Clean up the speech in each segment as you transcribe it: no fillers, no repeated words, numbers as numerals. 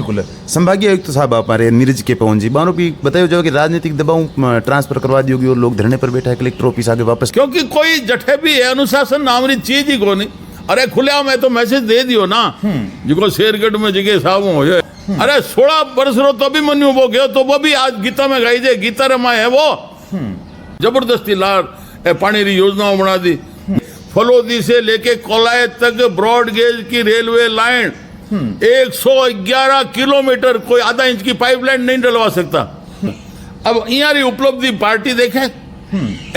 बिल्कुल। संभागीय आयुक्त साहब आप हमारे नीरज के पवन जी बानों की बताइए जो कि राजनीतिक दबाव ट्रांसफर करवा दी होगी और लोग धरने पर बैठा है कलेक्टर ऑफिस आगे वापस, क्योंकि कोई जठे भी है अनुशासन नामनी चीज ही को नहीं। अरे खुले में तो मैसेज दे दियो ना जिको शेरगढ़ में जगह साहब हो जाए। अरे 16 वर्ष रो तो भी मनु वो गयो तो वो भी आज गीता में गाई दे, गीता रमाए है वो जबरदस्ती लार पानी री योजनाओं बना दी। फलोदी से लेके कोलाय तक ब्रॉड गेज की रेलवे लाइन 111 किलोमीटर, कोई आधा इंच की पाइपलाइन नहीं डलवा सकता। अब यहाँ उपलब्धि पार्टी देखे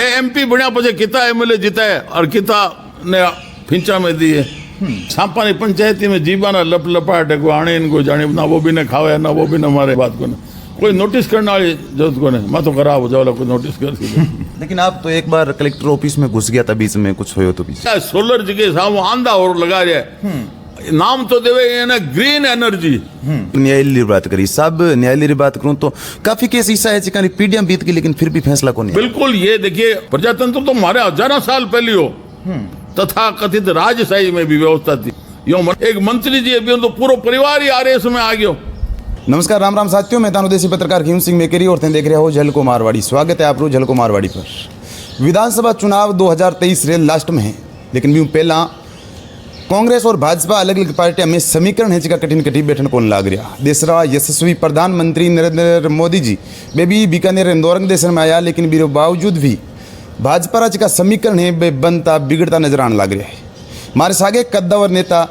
एमपी बढ़िया पचे किता एमएलए जीता है और किता ने फिंचा में दी है। सांपानी पंचायती में जीवाना लप लपाट है, कोई आने इनको जाने ना वो भी न खावे ना वो भी न मारे बात को ना कोई नोटिस करने वाली जरूरत को नहीं। मैं तो खराब हो जाओ कोई नोटिस कर लेकिन आप तो एक बार कलेक्टर ऑफिस में घुस गया था बीच में, कुछ हो तो पीछे सोलर जगह साहब आंधा और लगा रहा है नाम तो देवे ना ग्रीन एनर्जी। न्यायालय बात करी साहब, न्यायालय बात करूं तो काफी केस ऐसा है चिकानी पीढ़ियां बीत गई लेकिन फिर भी फैसला को नहीं। बिल्कुल, ये देखिए प्रजातंत्र तो हमारे हजारों साल पहले हो तथा कथित राजशाही में भी व्यवस्था थी। यो एक मंत्री जी अभी तो पूरा परिवार ही आरएस में आ गयो। नमस्कार, राम राम साथियों, मैं तानुदेशी पत्रकार खीम सिंह मेकेरी और देख रहे हो झलको मारवाड़ी। स्वागत है आप रो झलको मारवाड़ी पर। विधानसभा चुनाव 2023 रे लास्ट में है लेकिन भी पहला कांग्रेस और भाजपा अलग अलग पार्टियां में समीकरण है जिका कठिन कठिन बैठन को लाग रहा। देशरा यशस्वी प्रधानमंत्री नरेंद्र मोदी जी बेबी बीकानेर इंदौर देश में आया लेकिन भी बावजूद भी भाजपा राज्य का समीकरण है वे बनता बिगड़ता नजर आने लग रहा है। हमारे सागे कद्दावर नेता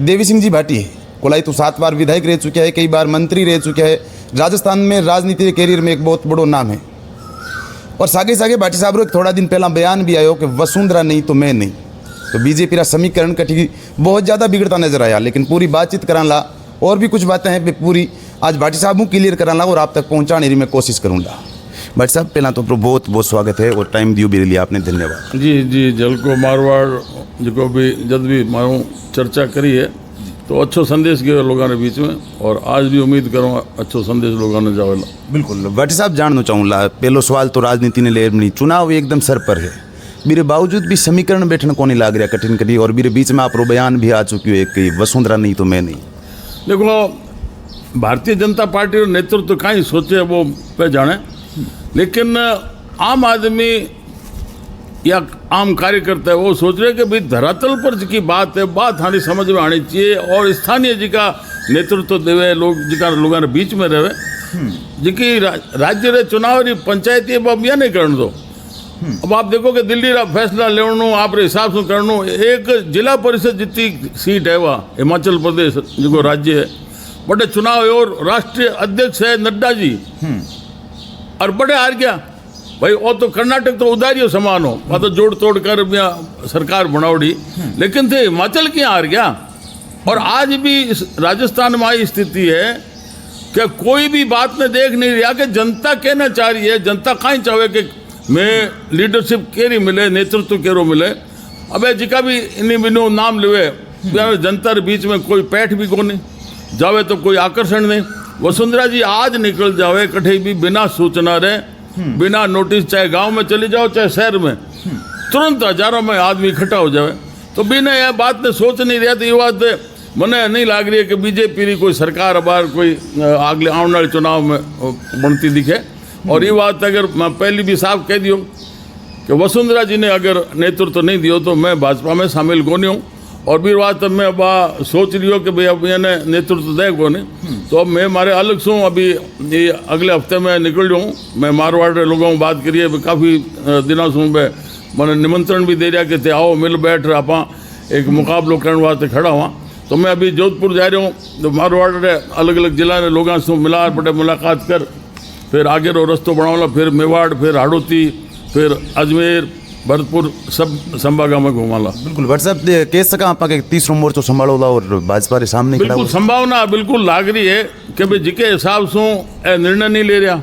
देवी सिंह जी भाटी है, कोलाई तो 7 बार विधायक रह चुका है, कई बार मंत्री रह चुका है, राजस्थान में राजनीति कैरियर में एक बहुत बड़ो नाम है। और सागे सागे भाटी साहब एक थोड़ा दिन पहला बयान भी आयो कि वसुंधरा नहीं तो मैं नहीं। तो बीजेपी का समीकरण कटी बहुत ज़्यादा बिगड़ता नजर आया लेकिन पूरी बातचीत कराला और भी कुछ बातें हैं पूरी आज भाटी साहब क्लियर कराला और आप तक पहुँचाने की मैं कोशिश करूँगा। भाटी साहब पहला तो बहुत बहुत स्वागत है और टाइम दियो मेरे लिए आपने, धन्यवाद। जी जी, झलको मारवाड़ जो भी जब भी मारूँ चर्चा करी है तो अच्छो संदेश गयो लोगों ने बीच में और आज भी उम्मीद करूँ अच्छो संदेश लोगों ने जावेला। बिल्कुल भाटी साहब, जानना चाहूँगा पहलो सवाल तो राजनीति ने ले नहीं, चुनाव एकदम सर पर है, मेरे बावजूद भी समीकरण बैठने को नहीं लाग रहा कठिन कठिन और मेरे बीच में आप बयान भी आ चुकी है कि वसुंधरा नहीं तो मैं नहीं। देखो भारतीय जनता पार्टी नेतृत्व तो कहीं सोचे वो पे जाने, लेकिन आम आदमी या आम कार्यकर्ता है वो सोच रहे कि भाई धरातल पर जी बात है, बात हानि समझ में आनी चाहिए और स्थानीय जी का नेतृत्व देवे लोग जिका लोगों के बीच में रहे जी राज्य रे चुनाव री पंचायती अब यह नहीं करने दो। अब आप देखो कि दिल्ली रा फैसला लेनो आप हिसाब से करनो, एक जिला परिषद जितनी सीट है वह हिमाचल प्रदेश जो राज्य है बड़े चुनाव है और राष्ट्रीय अध्यक्ष है नड्डा जी और बड़े हार गया भाई। वो तो कर्नाटक तो उदारियों समान हो, वह तो जोड़ तोड़ कर सरकार बनावड़ी, लेकिन थे हिमाचल की हार गया। और आज भी राजस्थान में आई स्थिति है कि कोई भी बात में देख नहीं रहा कि जनता कहना चाह रही है, जनता कहीं चाहे कि मैं लीडरशिप केरी मिले, नेतृत्व केरो मिले। अब जिका भी इन्हीं बिनो नाम लेवे जनता के बीच में कोई पैठ भी को नहीं जावे तो कोई आकर्षण नहीं। वसुंधरा जी आज निकल जावे कठे भी बिना सूचना रहे, बिना नोटिस, चाहे गांव में चले जाओ चाहे शहर में, तुरंत हजारों में आदमी इकट्ठा हो जावे। तो बिना यह बात ने सोच नहीं रहा तो ये बात मने नहीं लाग रही है कि बीजेपी री कोई सरकार अबार कोई अगले आने वाले चुनाव में बनती दिखे। और ये बात अगर मैं पहले भी साफ कह दियो कि वसुंधरा जी ने अगर नेतृत्व नहीं दियो तो मैं भाजपा में शामिल को नहीं हूँ। और भी बात अब मैं अब सोच रही हूँ कि भाई अब मैंने नेतृत्व दे को नहीं तो अब मैं मारे अलग से हूँ। अभी ये अगले हफ्ते में निकल जाऊँ, मैं मारवाड़ के लोगों से बात करिए काफ़ी दिनों से मैंने निमंत्रण भी दे रहा कि ते आओ मिल बैठ रहा आप एक मुकाबलो करने वास्ते खड़ा हुआ। तो मैं अभी जोधपुर जा रहा हूँ तो मारवाड़ के अलग अलग जिला के लोगों से मिला पटे मुलाकात कर फिर आगे रो रस्तो बनावला, फिर मेवाड़, फिर हाड़ौती, फिर अजमेर, भरतपुर सब संभागा में घुमाला। बिल्कुल भाटी साहब कह सका आप तीसरो मोर्चो संभालोला और भाजपा के सामने बिल्कुल संभावना बिल्कुल लाग रही है कि भाई जिके हिसाब से निर्णय नहीं ले रहा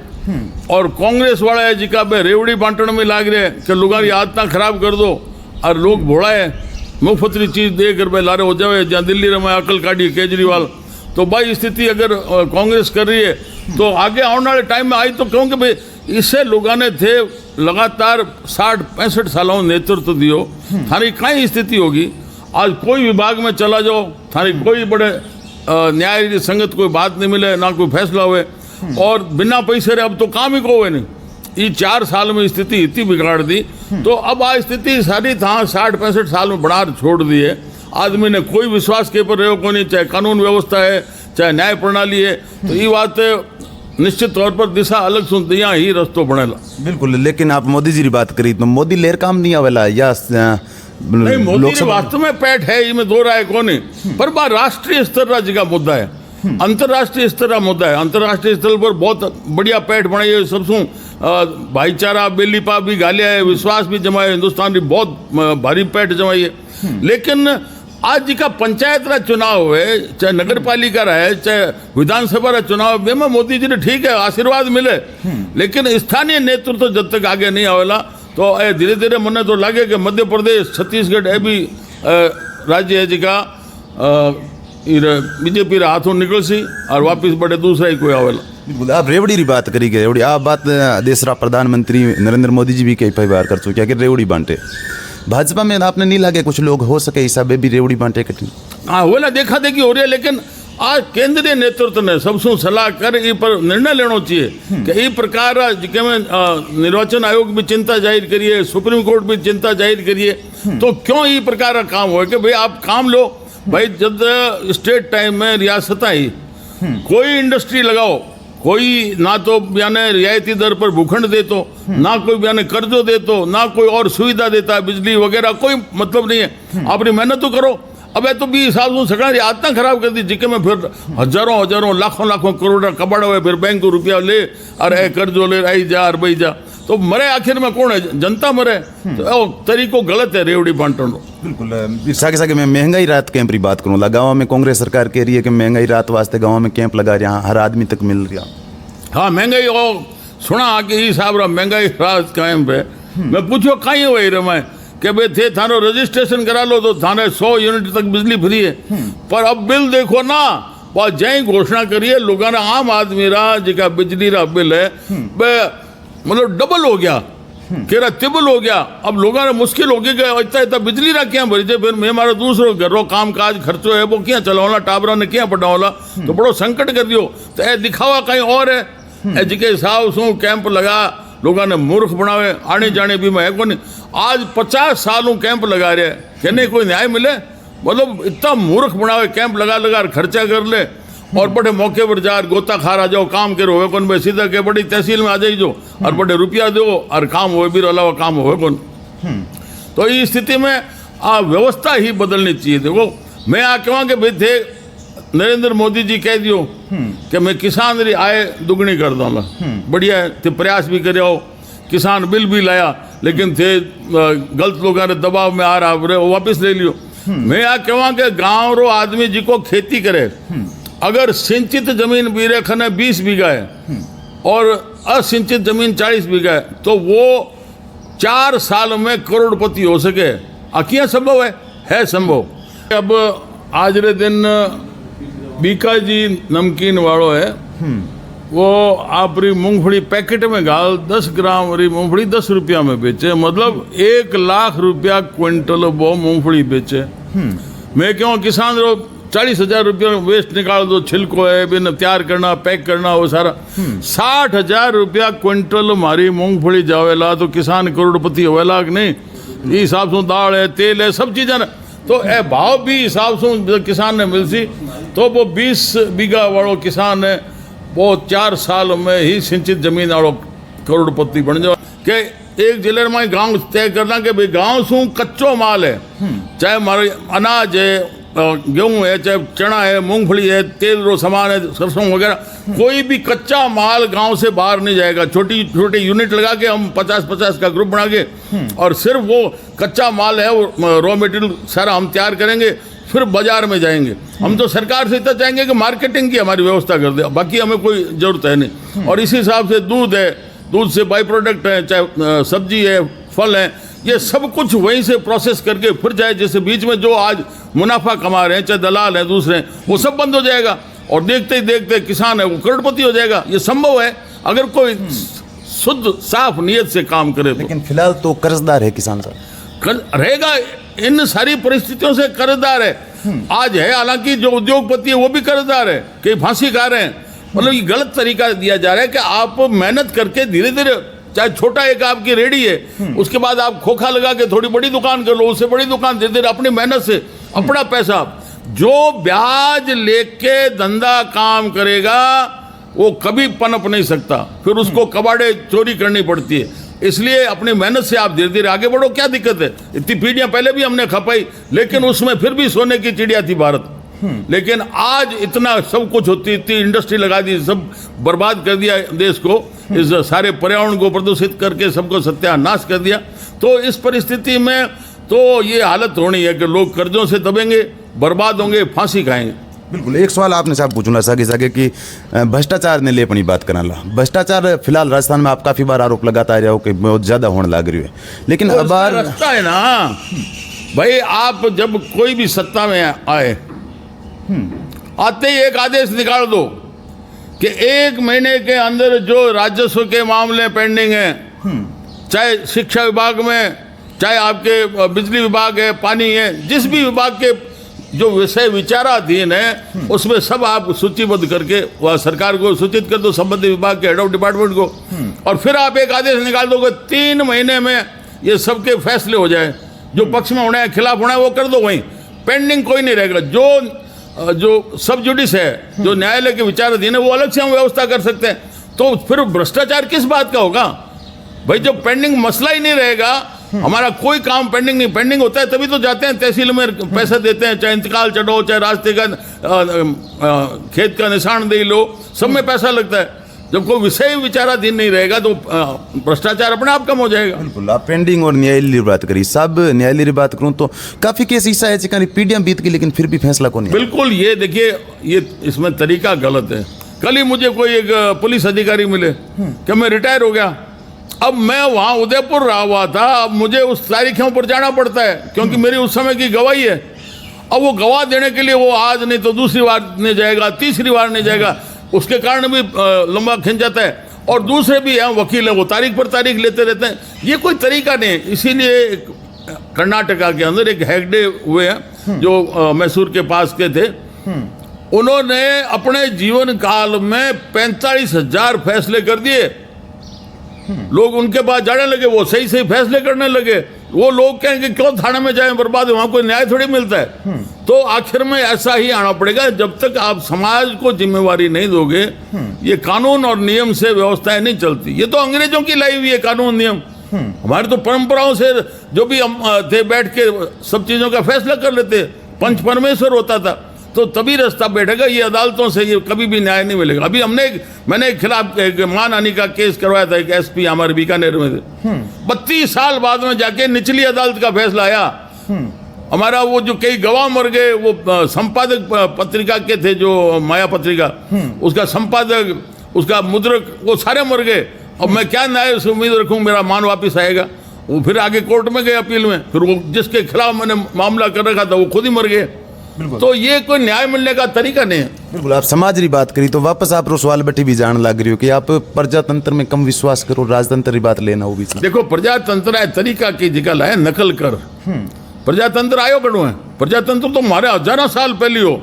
और कांग्रेस वाला है जिका भाई रेवड़ी बांटने में लाग रहे कि लोगों की आदत खराब कर दो और लोग भोड़ा है मुफ्तरी चीज दे कर भाई लारे हो जाए। जहाँ दिल्ली में अकल काटी केजरीवाल, तो भाई स्थिति अगर कांग्रेस कर रही है तो आगे आने वाले टाइम में आई तो क्योंकि भाई इससे लोगों ने थे लगातार 60-65 सालों नेतृत्व दियो, थारी कई स्थिति होगी। आज कोई विभाग में चला जाओ थारी कोई बड़े न्याय संगत कोई बात नहीं मिले, ना कोई फैसला हुए, और बिना पैसे रे अब तो काम ही को हुए नहीं। ये 4 साल में स्थिति इतनी बिगाड़ दी, तो अब आ स्थिति सारी था 60-65 साल में बढ़ा छोड़ दी है। आदमी ने कोई विश्वास के पर रहो को नहीं, चाहे कानून व्यवस्था है, चाहे न्याय प्रणाली है। तो ये बात निश्चित तौर पर दिशा अलग सुनती ही रस्तो बनेला। बिल्कुल, लेकिन आप मोदी जी की बात करी तो मोदी लेर काम नहीं आवेला या नहीं, मोदी ने वास्तव में पैठ है, ये में दो राय को नहीं, पर बात राष्ट्रीय स्तर का जगह मुद्दा है, अंतर्राष्ट्रीय स्तर का मुद्दा है। अंतर्राष्ट्रीय स्तर पर बहुत बढ़िया पैठ बनाई है, सबसू भाईचारा बेलीपा भी गालिया है, विश्वास भी जमाए, हिंदुस्तान की बहुत भारी पैठ जमाई है। लेकिन आज जी का पंचायत का चुनाव है, चाहे नगर पालिका रहा है, चाहे विधानसभा का चुनाव, में मोदी जी ने ठीक है आशीर्वाद मिले, लेकिन स्थानीय नेतृत्व जब तक आगे नहीं आवेला तो धीरे धीरे मने तो लगे कि मध्य प्रदेश, छत्तीसगढ़ है भी राज्य है जिका बीजेपी रा हाथों निकल सी और वापिस बड़े दूसरा ही कोई आवेला। बिल्कुल, आप रेवड़ी की बात करी के रेवड़ी आप बात देश रा प्रधानमंत्री नरेंद्र मोदी जी भी कई बार कर चुके कि रेवड़ी बांटे। भाजपा में आपने नहीं लगे कुछ लोग हो सके हिसाब भी रेवड़ी बांटे कठिन? हाँ, वो ना देखा देखी हो रही है, लेकिन आज केंद्रीय नेतृत्व ने सबसू सलाह कर इ पर निर्णय लेना चाहिए कि इस प्रकार जिके में निर्वाचन आयोग भी चिंता जाहिर करिए, सुप्रीम कोर्ट भी चिंता जाहिर करिए, तो क्यों इस प्रकार का काम हो कि भाई आप काम लो भाई, जब स्टेट टाइम में रियासत आई कोई इंडस्ट्री लगाओ, कोई ना तो यानी रियायती दर पर भूखंड दे तो, ना कोई यानी कर्जो दे तो, ना कोई और सुविधा देता है, बिजली वगैरह कोई मतलब नहीं है। अपनी मेहनत तो करो। अब तो भी हिसाब से सरकार आदतें खराब कर दी, जिके में फिर हजारों लाखों करोड़ कबाड़ हुए, फिर बैंक को रुपया ले और कर्जो ले आई जा और बही जा, तो मरे आखिर में कौन है? जनता मरे। तो तरीको गलत है रेवड़ी बांटने। बिल्कुल, सागे सागे मैं महंगाई राहत कैंप की बात करूँ, गाँव में कांग्रेस सरकार कह रही है कि महंगाई राहत वास्ते गाँव में कैंप लगा रहा, हर आदमी तक मिल रहा। हाँ, महंगाई सुना कि हिसाब रहा महंगाई राहत कैंप है। मैं पूछो कहीं वही रे मैं कि भाई थे थानो रजिस्ट्रेशन करा लो तो थाने 100 यूनिट तक बिजली फ्री है, पर अब बिल देखो ना, वह जय घोषणा करिए लोगों ने, आम आदमी रहा जिका बिजली रा बिल है मतलब डबल हो गया, केरा तिबल हो गया। अब लोगों ने मुश्किल हो गई कि इतना इतना बिजली रा क्या भरी थे, फिर मैं हमारा दूसरों घरों काम काज खर्चो है वो क्या चलाओला, टाबरा ने क्या पढ़ाओला, तो बड़ो संकट कर दियो। तो ए दिखावा कहीं और है, जिके हिसाब से कैंप लगा लोगों ने मूर्ख बनावे, आने जाने भी मैं को नहीं। आज 50 सालों कैंप लगा रहे कि नहीं कोई न्याय मिले, मतलब इतना मूर्ख बनावे, कैंप लगा लगा खर्चा कर ले और बड़े मौके पर जा गोता खा रहा जाओ, काम करो हो कौन भाई, सीधा के बड़ी तहसील में आ जाइए जो और बड़े रुपया दो और काम हो भी अलावा काम हो कौन। तो इस स्थिति में व्यवस्था ही बदलनी चाहिए। देखो मैं आ कहूँ कि भाई थे नरेंद्र मोदी जी कह दियो कि मैं किसान री आय दुगनी कर दूंगा, बढ़िया है, थे प्रयास भी करे हो, किसान बिल भी लाया, लेकिन थे गलत लोगों ने दबाव में आ रहा वो वापस ले लियो। मैं आ कहूँ कि गाँव रो आदमी जी को खेती करे, अगर सिंचित जमीन बीरे खने 20 बीघा है और असिंचित जमीन 40 बीघा है, तो वो 4 साल में करोड़पति हो सके। क्या संभव है संभव। अब आज रे दिन बीकाजी नमकीन वालों है, वो आप री मूंगफली पैकेट में गाल 10 ग्राम री मूंगफली 10 रुपया में बेचे, मतलब 1 लाख रुपया क्विंटल वो मूंगफली बेचे। मैं क्यों किसान रो 40,000 रुपया वेस्ट निकाल दो, छिलको है बिन तैयार करना पैक करना वो सारा, 60,000 रुपया क्विंटल हमारी मूंगफली जावेला, तो किसान करोड़पति होवेला कि नहीं। ये हिसाब से दाल है, तेल है, सब चीज़ें ना, तो ए भाव भी हिसाब से किसान ने मिल सी, तो वो 20 बीघा वालों किसान है वो 4 साल में ही सिंचित जमीन वालों करोड़पति बन जाओ। कि एक जिले में गांव तय करना कि भाई गांव शू कच्चो माल है, चाहे हमारे अनाज है, गेहूँ है, चाहे चना है, मूंगफली है, तेल रो सामान है, सरसों वगैरह, कोई भी कच्चा माल गांव से बाहर नहीं जाएगा। छोटी छोटी यूनिट लगा के हम 50-50 का ग्रुप बना के और सिर्फ वो कच्चा माल है वो रॉ मटेरियल सारा हम तैयार करेंगे, फिर बाजार में जाएंगे। हम तो सरकार से इतना चाहेंगे कि मार्केटिंग की हमारी व्यवस्था कर दे, बाकी हमें कोई जरूरत है नहीं। और इसी हिसाब से दूध है, दूध से बाई प्रोडक्ट है, चाहे सब्जी है, फल है, ये सब कुछ वहीं से प्रोसेस करके फिर जाए। जैसे बीच में जो आज मुनाफा कमा रहे हैं, चाहे दलाल हैं दूसरे, वो सब बंद हो जाएगा और देखते ही देखते किसान है वो करोड़पति हो जाएगा। ये संभव है अगर कोई शुद्ध साफ नीयत से काम करे तो। लेकिन फिलहाल तो कर्जदार है किसान साहब, रहेगा, इन सारी परिस्थितियों से कर्जदार है। आज है, हालांकि जो उद्योगपति है वो भी कर्जदार है, कई फांसी खा रहे हैं। मतलब ये गलत तरीका दिया जा रहा है कि आप मेहनत करके धीरे धीरे, चाहे छोटा एक आपकी रेडी है, उसके बाद आप खोखा लगा के थोड़ी बड़ी दुकान कर लो, उससे बड़ी दुकान, धीरे धीरे अपनी मेहनत से अपना पैसा। जो ब्याज लेके धंधा काम करेगा वो कभी पनप नहीं सकता, फिर उसको कबाड़े चोरी करनी पड़ती है। इसलिए अपनी मेहनत से आप धीरे धीरे आगे बढ़ो। क्या दिक्कत है? इतनी पीढ़ियां पहले भी हमने खपाई, लेकिन उसमें फिर भी सोने की चिड़िया थी भारत। लेकिन आज इतना सब कुछ होती, इतनी इंडस्ट्री लगा दी, सब बर्बाद कर दिया देश को, इस सारे पर्यावरण को प्रदूषित करके सबको सत्यानाश कर दिया। तो इस परिस्थिति में तो ये हालत होनी है कि लोग कर्जों से दबेंगे, बर्बाद होंगे, फांसी खाएंगे। बिल्कुल। एक सवाल आपने साहब पूछना सागे कि भ्रष्टाचार ने ले अपनी बात कराला। भ्रष्टाचार फिलहाल राजस्थान में आप काफी बार आरोप लगाता रहे हो कि बहुत ज्यादा होने लग रही है, लेकिन अब रास्ता है ना भाई, आप जब कोई भी सत्ता में आए, आते ही एक आदेश निकाल दो कि 1 महीने के अंदर जो राजस्व के मामले पेंडिंग हैं, चाहे शिक्षा विभाग में, चाहे आपके बिजली विभाग है, पानी है, जिस भी विभाग के जो विषय विचाराधीन है, उसमें सब आप सूचीबद्ध करके वह सरकार को सूचित कर दो, संबंधित विभाग के हेड ऑफ डिपार्टमेंट को, और फिर आप एक आदेश निकाल दोगे 3 महीने में ये सबके फैसले हो जाए। जो पक्ष में होना है, खिलाफ होना है, वो कर दो, वहीं पेंडिंग कोई नहीं रहेगा। जो सब जुडिस है, जो न्यायालय के विचाराधीन है, वो अलग से हम व्यवस्था कर सकते हैं। तो फिर भ्रष्टाचार किस बात का होगा भाई? जब पेंडिंग मसला ही नहीं रहेगा, हमारा कोई काम पेंडिंग नहीं, पेंडिंग होता है तभी तो जाते हैं तहसील में पैसा देते हैं, चाहे इंतकाल चढ़ो, चाहे रास्ते का खेत का निशान दे लो, सब में पैसा लगता है। जब कोई विषय विचाराधीन नहीं रहेगा तो भ्रष्टाचार अपने आप कम हो जाएगा। बिल्कुल। आप पेंडिंग और न्यायालय बात करी, सब न्यायालय बात करूं तो काफी केस ऐसा है कि पीढ़ियां बीत गई लेकिन फिर भी फैसला कौन नहीं। बिल्कुल। ये देखिए, ये इसमें तरीका गलत है। कल ही मुझे कोई एक पुलिस अधिकारी मिले कि मैं रिटायर हो गया, अब मैं वहाँ उदयपुर रहा हुआ था, अब मुझे उस तारीखों पर जाना पड़ता है क्योंकि मेरी उस समय की गवाही है। अब वो गवाह देने के लिए वो आज नहीं तो दूसरी बार नहीं जाएगा, तीसरी बार नहीं जाएगा, उसके कारण भी लंबा खिंच जाता है। और दूसरे भी हैं वकील है, वो तारीख पर तारीख लेते रहते हैं। ये कोई तरीका नहीं। इसीलिए कर्नाटका के अंदर एक हेगड़े हुए हैं जो मैसूर के पास के थे, उन्होंने अपने जीवन काल में 45,000 फैसले कर दिए। लोग उनके पास जाने लगे, वो सही सही फैसले करने लगे। वो लोग कहेंगे क्यों थाने में जाएं, बर्बाद, वहां कोई न्याय थोड़ी मिलता है। तो आखिर में ऐसा ही आना पड़ेगा। जब तक आप समाज को जिम्मेवारी नहीं दोगे, ये कानून और नियम से व्यवस्थाएं नहीं चलती। ये तो अंग्रेजों की लाई हुई है कानून नियम। हमारे तो परंपराओं से जो भी हम थे, बैठ के सब चीजों का फैसला कर लेते, पंच परमेश्वर होता था, तो तभी रास्ता बैठेगा। ये अदालतों से ये कभी भी न्याय नहीं मिलेगा। अभी मैंने खिलाफ मानहानि का केस करवाया था, एक एसपी हमारे बीकानेर में थे। 32 साल बाद में जाके निचली अदालत का फैसला आया। हमारा वो जो कई गवाह मर गए, वो संपादक पत्रिका के थे, जो माया पत्रिका, उसका संपादक, उसका मुद्रक, वो सारे मर गए। अब मैं क्या न्याय से उम्मीद रखूं मेरा मान वापिस आएगा? वो फिर आगे कोर्ट में गए अपील में, फिर वो जिसके खिलाफ मैंने मामला कर रखा था वो खुद ही मर गए। तो ये कोई न्याय मिलने का तरीका नहीं है। बिल्कुल। आप समाज की बात करी तो वापस आप सवाल बैठी भी जान लग रही हो कि आप प्रजातंत्र में कम विश्वास करो, राजतंत्र की बात लेना वो भी। देखो, प्रजातंत्र है तरीका की जगह है, नकल कर। प्रजातंत्र आयो कड़ो है, प्रजातंत्र तो हमारे हजारों साल पहले हो।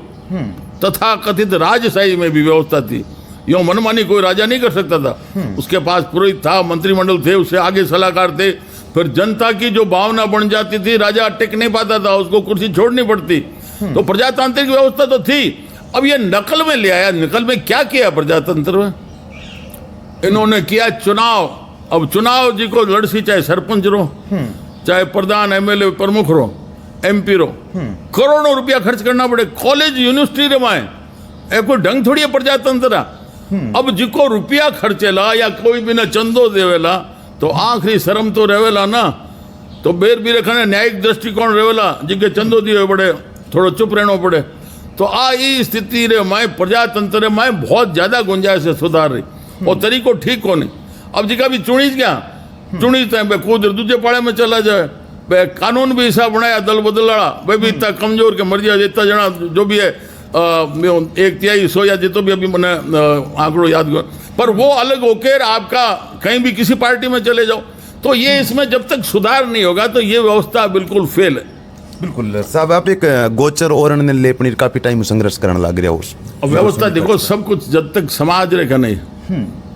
तथा कथित राजशाही में भी व्यवस्था थी, यो मनमानी कोई राजा नहीं कर सकता था। उसके पास पुरोहित था, मंत्रिमंडल थे, उससे आगे सलाहकार थे। फिर जनता की जो भावना बन जाती थी, राजा टिक नहीं पाता था, उसको कुर्सी छोड़नी पड़ती। तो प्रजातांत्रिक व्यवस्था तो थी। अब ये नकल में ले आया। नकल में क्या किया प्रजातंत्र में? इन्होंने किया चुनाव। अब चुनाव जी को लड़सी, चाहे सरपंच रो, चाहे प्रधान, एमएलए, प्रमुख रो, एमपी रो, करोड़ों रुपया खर्च करना पड़े। कॉलेज यूनिवर्सिटी रमाए, कोई ढंग थोड़ी है प्रजातंत्र। अब जिको रुपया खर्चेला या कोई भी ना चंदो देवेला तो आखिरी शर्म तो रहेला ना। तो बेर भी रखने न्यायिक दृष्टिकोण रहेला, जिनके चंदो दिए पड़े, थोड़ा चुप रहना पड़े। तो ई स्थिति रे मैं प्रजातंत्र में बहुत ज्यादा गुंजाइश है सुधार रही, और तरीको ठीक होने। अब जिका भी चुनीज क्या चुनीज है, कूद दूजे पाड़े में चला जाए। कानून भी ऐसा बनाया दल बदलाड़ा, भाई भी इतना कमजोर के मर जाए, इतना जना जो भी है 1/3 100 या जितो भी अभी मैंने आंकड़ो याद कर, पर वो अलग होकर आपका कहीं भी किसी पार्टी में चले जाओ। तो ये इसमें जब तक सुधार नहीं होगा तो ये व्यवस्था बिल्कुल फेल है। बिल्कुल साहब, आप एक गोचर ओरण ने लेपनी काफी टाइम संघर्ष करने लग रहा हो। अब व्यवस्था देखो, सब कुछ जब तक समाज रेखा नहीं,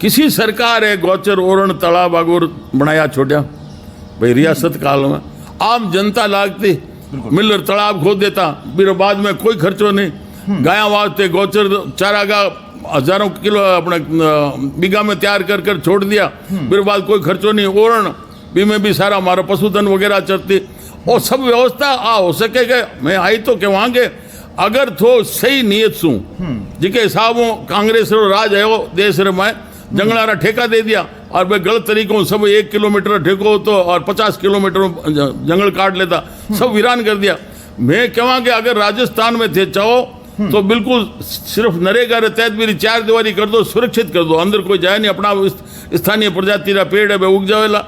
किसी सरकार है गोचर ओरण तालाब बागोर बनाया छोड़ा भाई रियासत काल में आम जनता लागती मिलर तालाब खोद देता, फिर बाद में कोई खर्चो नहीं, गाया वास्ते गोचर चारागा हजारों किलो अपने बीघा में तैयार कर कर छोड़ दिया, फिर बाद कोई खर्चो नहीं, ओरण भी में भी सारा हमारा पशुधन वगैरह चलती और सब व्यवस्था आ हो सके के मैं आई तो कहवांगे अगर थो सही नियत सू जिके हिसाबों कांग्रेस रो राज है देश रे में जंगलारा ठेका दे दिया और वे गलत तरीकों सब 1 किलोमीटर ठेको तो और 50 किलोमीटर जंगल काट लेता, सब वीरान कर दिया। मैं कहवांगे अगर राजस्थान में थे चाहो तो बिल्कुल सिर्फ नरेगा रे तहत मेरी 4 दीवारी कर दो, सुरक्षित कर दो, अंदर कोई जाए नहीं, अपना स्थानीय प्रजाति रा पेड़ है वे उग जावेला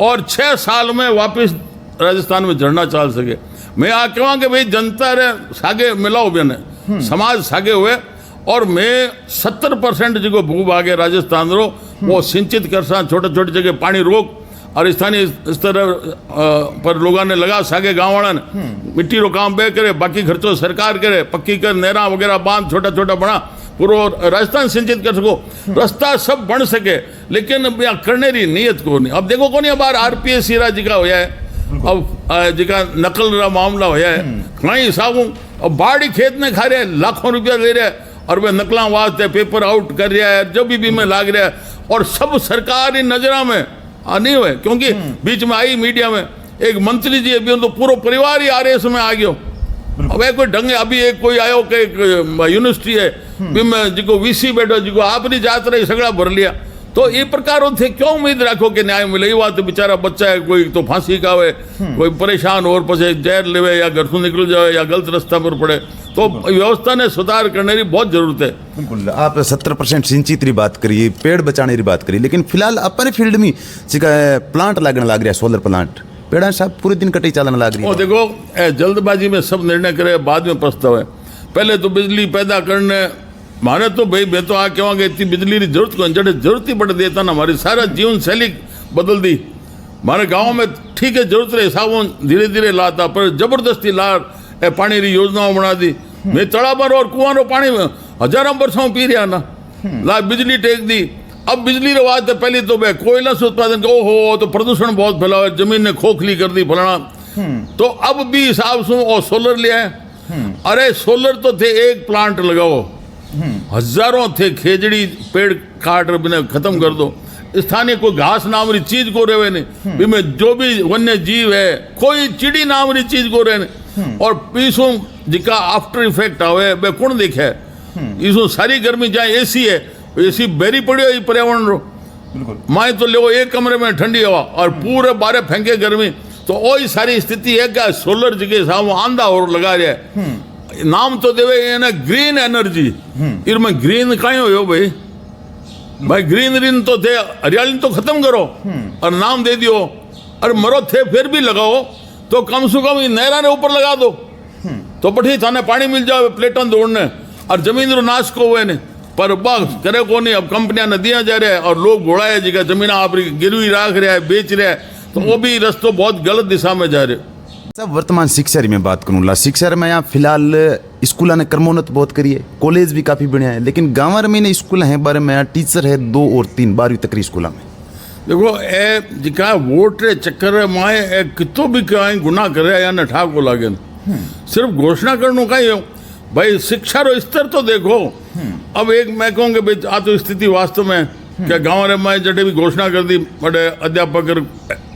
और 6 साल में वापस राजस्थान में झरना चाल सके। मैं आ कहवांगे भाई जनता रे सागे मिलाओ बेने समाज सागे हुए और मैं 70% जो भूभाग है राजस्थान रो वो सिंचित कर सा, छोटे छोटे जगह पानी रोक और स्थानीय स्तर पर लोगों ने लगा सागे गाँव वाला ने मिट्टी रो काम बे करे, बाकी खर्चो सरकार करे, पक्की कर नहरा वगैरह बांध छोटा छोटा बना पूरा राजस्थान सिंचित कर सको, रास्ता सब बन सके, लेकिन करने री नीयत को नहीं। अब देखो कौन बार RPS हीरा जी का होया है, अब जिका नकल रा मामला होया है, कहीं हिसाब अब बाड़ी खेत में खा रहे लाखों रुपया ले रहे और वे नकला वास्ते पेपर आउट कर रहा है, जब भी में लाग रहा है और सब सरकारी नजरा में नहीं हुए, क्योंकि बीच में आई मीडिया में एक मंत्री जी अभी तो पूरा परिवार ही RS में आ गयो। अब कोई ढंग अभी एक कोई आयो कि यूनिवर्सिटी है में जिको VC बैठो जिको आप नहीं जात रही सगड़ा भर लिया, तो ये प्रकार थे क्यों उम्मीद रखो कि न्याय मिले? बात तो बेचारा बच्चा है, कोई तो फांसी का हुए, कोई परेशान और पछे जहर लेवे या घर से निकल जाए या गलत रास्ता पर पड़े, तो व्यवस्था ने सुधार करने की बहुत जरूरत है। बिल्कुल, आप 70% सिंचित की बात करिए, पेड़ बचाने की बात करिए, लेकिन फिलहाल अपने फील्ड में प्लांट लगने लग रहा है, सोलर प्लांट पेड़ा साहब पूरे दिन कटी चलने लग रही है। देखो जल्दबाजी में सब निर्णय करे, बाद में पछतावे। पहले तो बिजली पैदा करने माने तो भाई मैं तो आ कहूँगा इतनी बिजली की जरूरत को जड़े जरूरत ही बढ़ देता ना, हमारी सारा जीवन शैली बदल दी। हमारे गाँव में ठीक है जरूरत रहे हिसाबों धीरे धीरे लाता, पर जबरदस्ती ला पानी की योजनाओं बना दी। मैं तड़ाबर और कुआं पानी में हजारों वर्षों पी रहा ना, ला बिजली टेक दी। अब बिजली रो बात है, पहले तो भाई कोयला से उत्पादन ओहो तो प्रदूषण बहुत फैला है, जमीन ने खोखली कर दी फलाना, तो अब भी हिसाब से और सोलर लिया है। अरे सोलर तो थे एक प्लांट लगाओ, हजारों थे खेजड़ी पेड़ काट बिना खत्म कर दो, स्थानीय कोई घास नाम री चीज को रहे नहीं, में जो भी वन्य जीव है कोई चिड़ी नाम री चीज को रहे नहीं, और पीसों जिका आफ्टर इफेक्ट आवे वे कौन देखे है? इसो सारी गर्मी जाए AC है, AC बेरी पड़ियो ये पर्यावरण रो, माए तो ले एक कमरे में ठंडी हवा और पूरे बारे फेंके गर्मी, तो वही सारी स्थिति है क्या सोलर जिके सामने आंधा और लगा रहा है। नाम तो देवे ये ना ग्रीन एनर्जी, इनमें ग्रीन कहीं हो भाई, भाई ग्रीन तो थे, हरियाली तो खत्म करो और नाम दे दियो, और मरो थे फिर भी लगाओ तो कम से कम नहरा ने ऊपर लगा दो तो पठी थाने पानी मिल जाए प्लेटन दौड़ने, और जमीन रो नाश को हुए नहीं, पर बस करे को नहीं। अब कंपनियां नदियां जा रहे हैं और लोग घोड़ाए जिका जमीन आप गिरवी रख रहे हैं, बेच रहे हैं, तो वो भी रस्तों बहुत गलत दिशा में जा रहे। सब वर्तमान शिक्षा की मैं बात करूँ, शिक्षा में यहाँ फिलहाल स्कूल ने क्रमोन्नत बहुत करी है, कॉलेज भी काफ़ी बढ़िया है, लेकिन गाँव में ने स्कूल हैं बारे में यहाँ टीचर है 2 और 3 12वीं तक स्कूल में। देखो ए जिका वोट रे चक्कर माए कितो भी कहीं गुनाह करे या न ठाक को लागे, सिर्फ घोषणा करने का ही हो भाई, शिक्षा रो स्तर तो देखो। अब एक मैं कहूँगा भाई आ तो स्थिति वास्तव में क्या गाँव रे माए जटे भी घोषणा कर दी बड़े अध्यापक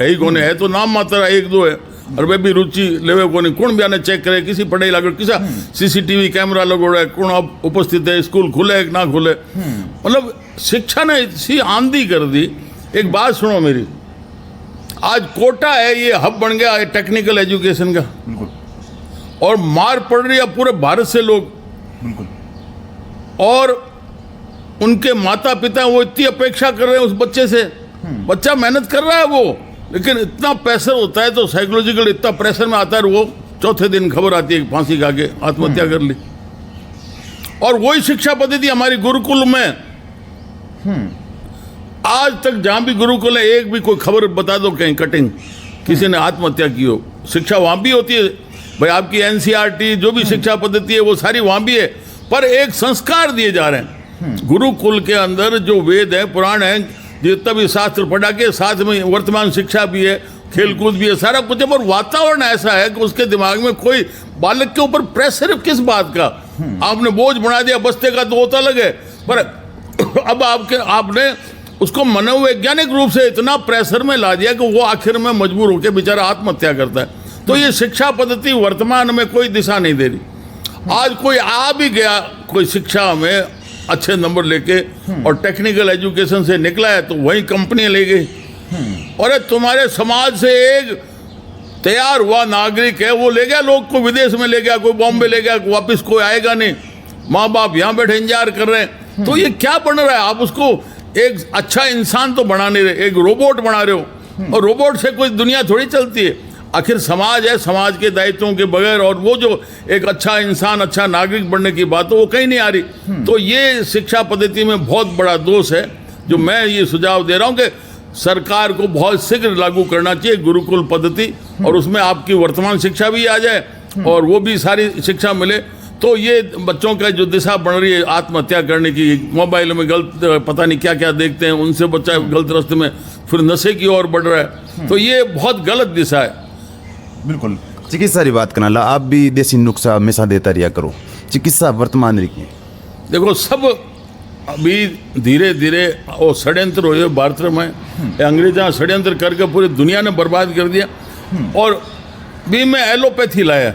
है ही कोने, है तो नाम मात्र 1-2 है, और वे भी रुचि लेवे को नहीं, कौन भी आने चेक करे, किसी पढ़ाई लागो, किसा CCTV कैमरा लगो है, कौन अब उपस्थित है, स्कूल खुले ना खुले, मतलब शिक्षा ने इसी आंधी कर दी। एक बात सुनो मेरी, आज कोटा है ये हब बन गया है टेक्निकल एजुकेशन का, और मार पड़ रही है पूरे भारत से लोग, और उनके माता पिता वो इतनी अपेक्षा कर रहे हैं उस बच्चे से, बच्चा मेहनत कर रहा है वो, लेकिन इतना प्रेशर होता है तो साइकोलॉजिकल इतना प्रेशर में आता है, वो चौथे दिन खबर आती है फांसी खा के आत्महत्या कर ली। और वही शिक्षा पद्धति हमारी गुरुकुल में आज तक जहां भी गुरुकुल है एक भी कोई खबर बता दो कहीं कटिंग किसी ने आत्महत्या की हो, शिक्षा वहां भी होती है भाई आपकी एनसीईआरटी जो भी शिक्षा पद्धति है वो सारी वहाँ भी है, पर एक संस्कार दिए जा रहे हैं। गुरुकुल के अंदर जो वेद है, पुराण है, जितना भी शास्त्र पढ़ा के साथ में वर्तमान शिक्षा भी है, खेलकूद भी है, सारा कुछ है, पर वातावरण ऐसा है कि उसके दिमाग में कोई बालक के ऊपर प्रेशर किस बात का, आपने बोझ बना दिया बस्ते का तो होता लगे, पर अब आपने उसको मनोवैज्ञानिक रूप से इतना प्रेशर में ला दिया कि वो आखिर में मजबूर होकर बेचारा आत्महत्या करता है। तो ये शिक्षा पद्धति वर्तमान में कोई दिशा नहीं दे रही। आज कोई आ भी गया, कोई शिक्षा में अच्छे नंबर लेके और टेक्निकल एजुकेशन से निकला है, तो वही कंपनी ले गई। और तुम्हारे समाज से एक तैयार हुआ नागरिक है, वो ले गया लोग को विदेश में ले गया, कोई बॉम्बे ले गया, वापस कोई आएगा नहीं, माँ बाप यहाँ बैठे इंतजार कर रहे हैं। तो ये क्या बन रहा है? आप उसको एक अच्छा इंसान तो बना नहीं रहे, एक रोबोट बना रहे हो, और रोबोट से कोई दुनिया थोड़ी चलती है। आखिर समाज है, समाज के दायित्वों के बगैर और वो जो एक अच्छा इंसान, अच्छा नागरिक बनने की बात है वो कहीं नहीं आ रही। तो ये शिक्षा पद्धति में बहुत बड़ा दोष है, जो मैं ये सुझाव दे रहा हूँ कि सरकार को बहुत शीघ्र लागू करना चाहिए गुरुकुल पद्धति, और उसमें आपकी वर्तमान शिक्षा भी आ जाए और वो भी सारी शिक्षा मिले। तो ये बच्चों का जो दिशा बन रही है आत्महत्या करने की, मोबाइल में गलत पता नहीं क्या क्या देखते हैं, उनसे बच्चा गलत रास्ते में फिर नशे की ओर बढ़ रहा है, तो ये बहुत गलत दिशा है। बिल्कुल चिकित्सा की बात करना ला, आप भी देसी नुस्खा हमेशा देता रिया करो, चिकित्सा वर्तमान रही। देखो सब अभी धीरे धीरे वो षड्यंत्र हुए भारत में, अंग्रेजा षड्यंत्र करके पूरी दुनिया ने बर्बाद कर दिया, और भी में एलोपैथी लाया,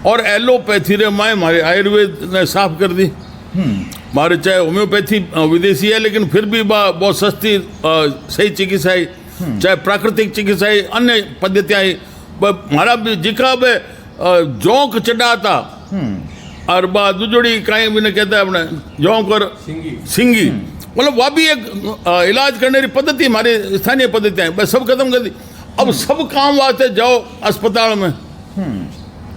और एलोपैथी रे माए हमारे आयुर्वेद ने साफ कर दी। हमारे चाहे होम्योपैथी विदेशी है, लेकिन फिर भी बहुत सस्ती सही चिकित्सा है, चाहे प्राकृतिक चिकित्सा है, अन्य पद्धतियाँ हमारा भी जिका बे जोंक चढ़ाता और दुजड़ी कहीं भी नहीं कहता है अपने जोंक और सिंगी, मतलब वह भी एक इलाज करने की पद्धति हमारी स्थानीय पद्धतियाँ बस सब खत्म कर दी। अब सब काम वास्ते जाओ अस्पताल में,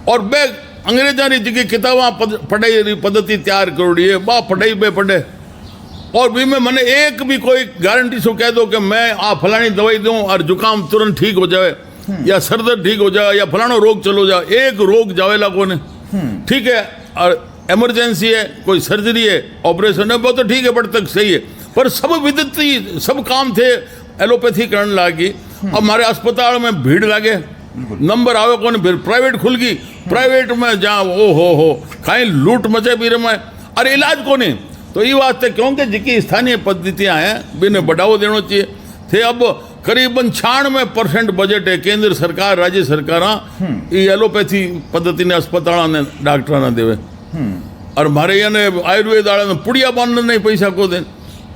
और बे अंग्रेजा की जगह किताबा पढ़ाई पद्धति तैयार करोड़ी है, बा पढ़ाई बे पढ़े, और भी में मैंने एक भी कोई गारंटी से कह दो कि मैं आ फलानी दवाई दूं और जुकाम तुरंत ठीक हो जाए, या सर दर्द ठीक हो जाए, या फलाना रोग चलो जाए, एक रोग जावेला को ने, ठीक है, और इमरजेंसी है, कोई सर्जरी है, ऑपरेशन है, वो तो ठीक है, बट तक सही है, पर सब विदित सब काम थे एलोपैथी करने लगी। अब हमारे अस्पताल में भीड़ लगे, नंबर आवे कौन, फिर प्राइवेट खुल गई, प्राइवेट में जहाँ ओ हो कहीं लूट मचे भी रहे, अरे इलाज को नहीं। तो ये वास्ते क्योंकि जिकी स्थानीय पद्धतियाँ हैं बिन्हें बढ़ावा देना चाहिए थे। अब करीबन 96% बजट है केंद्र सरकार राज्य सरकार ये एलोपैथी पद्धति ने अस्पताल ने डॉक्टर ने देवे, और हमारे यहाँ आयुर्वेद वाले ने पुड़िया बांधने नहीं पैसा को दे।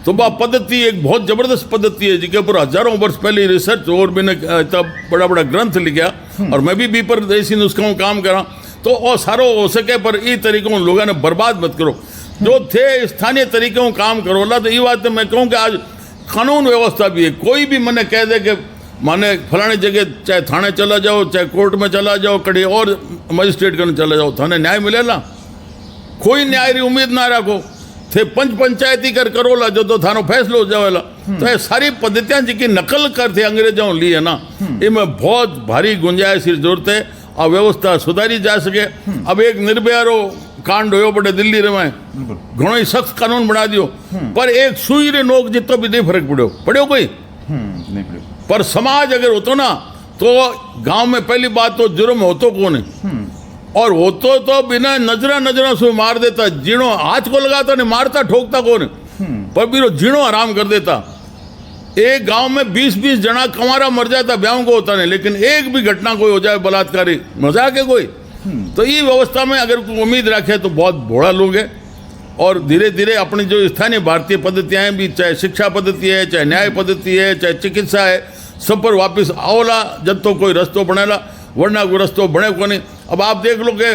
तो वह पद्धति एक बहुत जबरदस्त पद्धति है जिसके ऊपर हजारों वर्ष पहले रिसर्च और मैंने इतना बड़ा बड़ा ग्रंथ लिखा, और मैं भी पर देसी नुस्खों काम करा। तो और सारो हो सके पर ये तरीकों लोगों ने बर्बाद मत करो, जो थे स्थानीय तरीकों काम करो ला। तो ये बात मैं कहूँ कि आज कानून व्यवस्था भी है, कोई भी मैंने कह दे कि माने फलानी जगह चाहे थाने चला जाओ, चाहे कोर्ट में चला जाओ, कड़ी और मजिस्ट्रेट करने चला जाओ, थाने न्याय मिलेला? कोई न्याय की उम्मीद ना रखो, थे पंचायती करो ला जो तो थानो फैसलो हो जावेला। तो ये सारी पद्धतियाँ जिनकी नकल कर थे अंग्रेजों ली है ना, इनमें बहुत भारी गुंजाइश की जरूरत है और व्यवस्था सुधारी जा सके। अब एक निर्भया रो कांड हो बड़े दिल्ली में घणो ही सख्त कानून बना दियो, पर एक सुई रे नोक जितो भी नहीं फर्क पड़ो कोई नहीं पड़े। पर समाज अगर होतो ना तो गांव में पहली बात तो जुर्म होतो कौन है, और होतो तो बिना नजरा से मार देता, जीणो हाथ को लगाता नहीं, मारता ठोकता कौन, पर बिरो जीणो आराम कर देता। एक गांव में 20-20 जना कमारा मर जाता, ब्याह को होता नहीं, लेकिन एक भी घटना कोई हो जाए बलात्कारी, मजाक है कोई। तो ये व्यवस्था में अगर कोई उम्मीद रखे तो बहुत भोड़ा लोग है। और धीरे धीरे अपनी जो स्थानीय भारतीय पद्धतियाँ हैं भी, चाहे शिक्षा पद्धति है, चाहे न्याय पद्धति है, चाहे चिकित्सा है, सब पर वापस आओला जब तो कोई रस्तो बनेला, वरना कोई रस्तो बने को नहीं। अब आप देख लो कि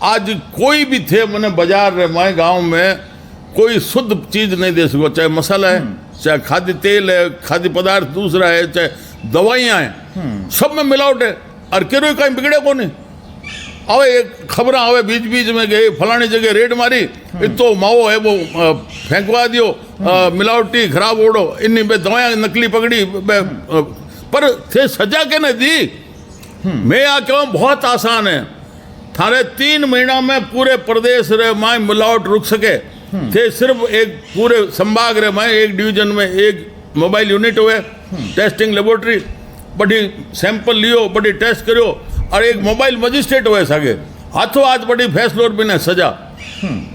आज कोई भी थे मैंने बाजार रे माए गाँव में कोई शुद्ध चीज़ नहीं दे सको, चाहे मसाला है, चाहे खाद्य तेल है, खाद्य पदार्थ दूसरा है, चाहे दवाइयाँ हैं, सब में मिलावट है, और केरो कहीं बिगड़े को नहीं। आवे एक खबर आवे बीच में गए फलानी जगह रेड मारी, इतो माओ है वो फेंकवा दियो, मिलावटी खराब ओढ़ो, इन्नी बे दवाएं नकली पकड़ी पर थे सजा के न दी। मैं आ कहूँ बहुत आसान है, थारे 3 महीना में पूरे प्रदेश रे माए मिलावट रुक सके थे। सिर्फ एक पूरे संभाग रे माए एक डिवीजन में एक मोबाइल यूनिट हुए, टेस्टिंग लेबोरेटरी बड़ी सैंपल लियो, बड़ी टेस्ट करो, और एक मोबाइल मजिस्ट्रेट हुए सागे हाथों हाथ बड़ी फैसलो बिना सजा।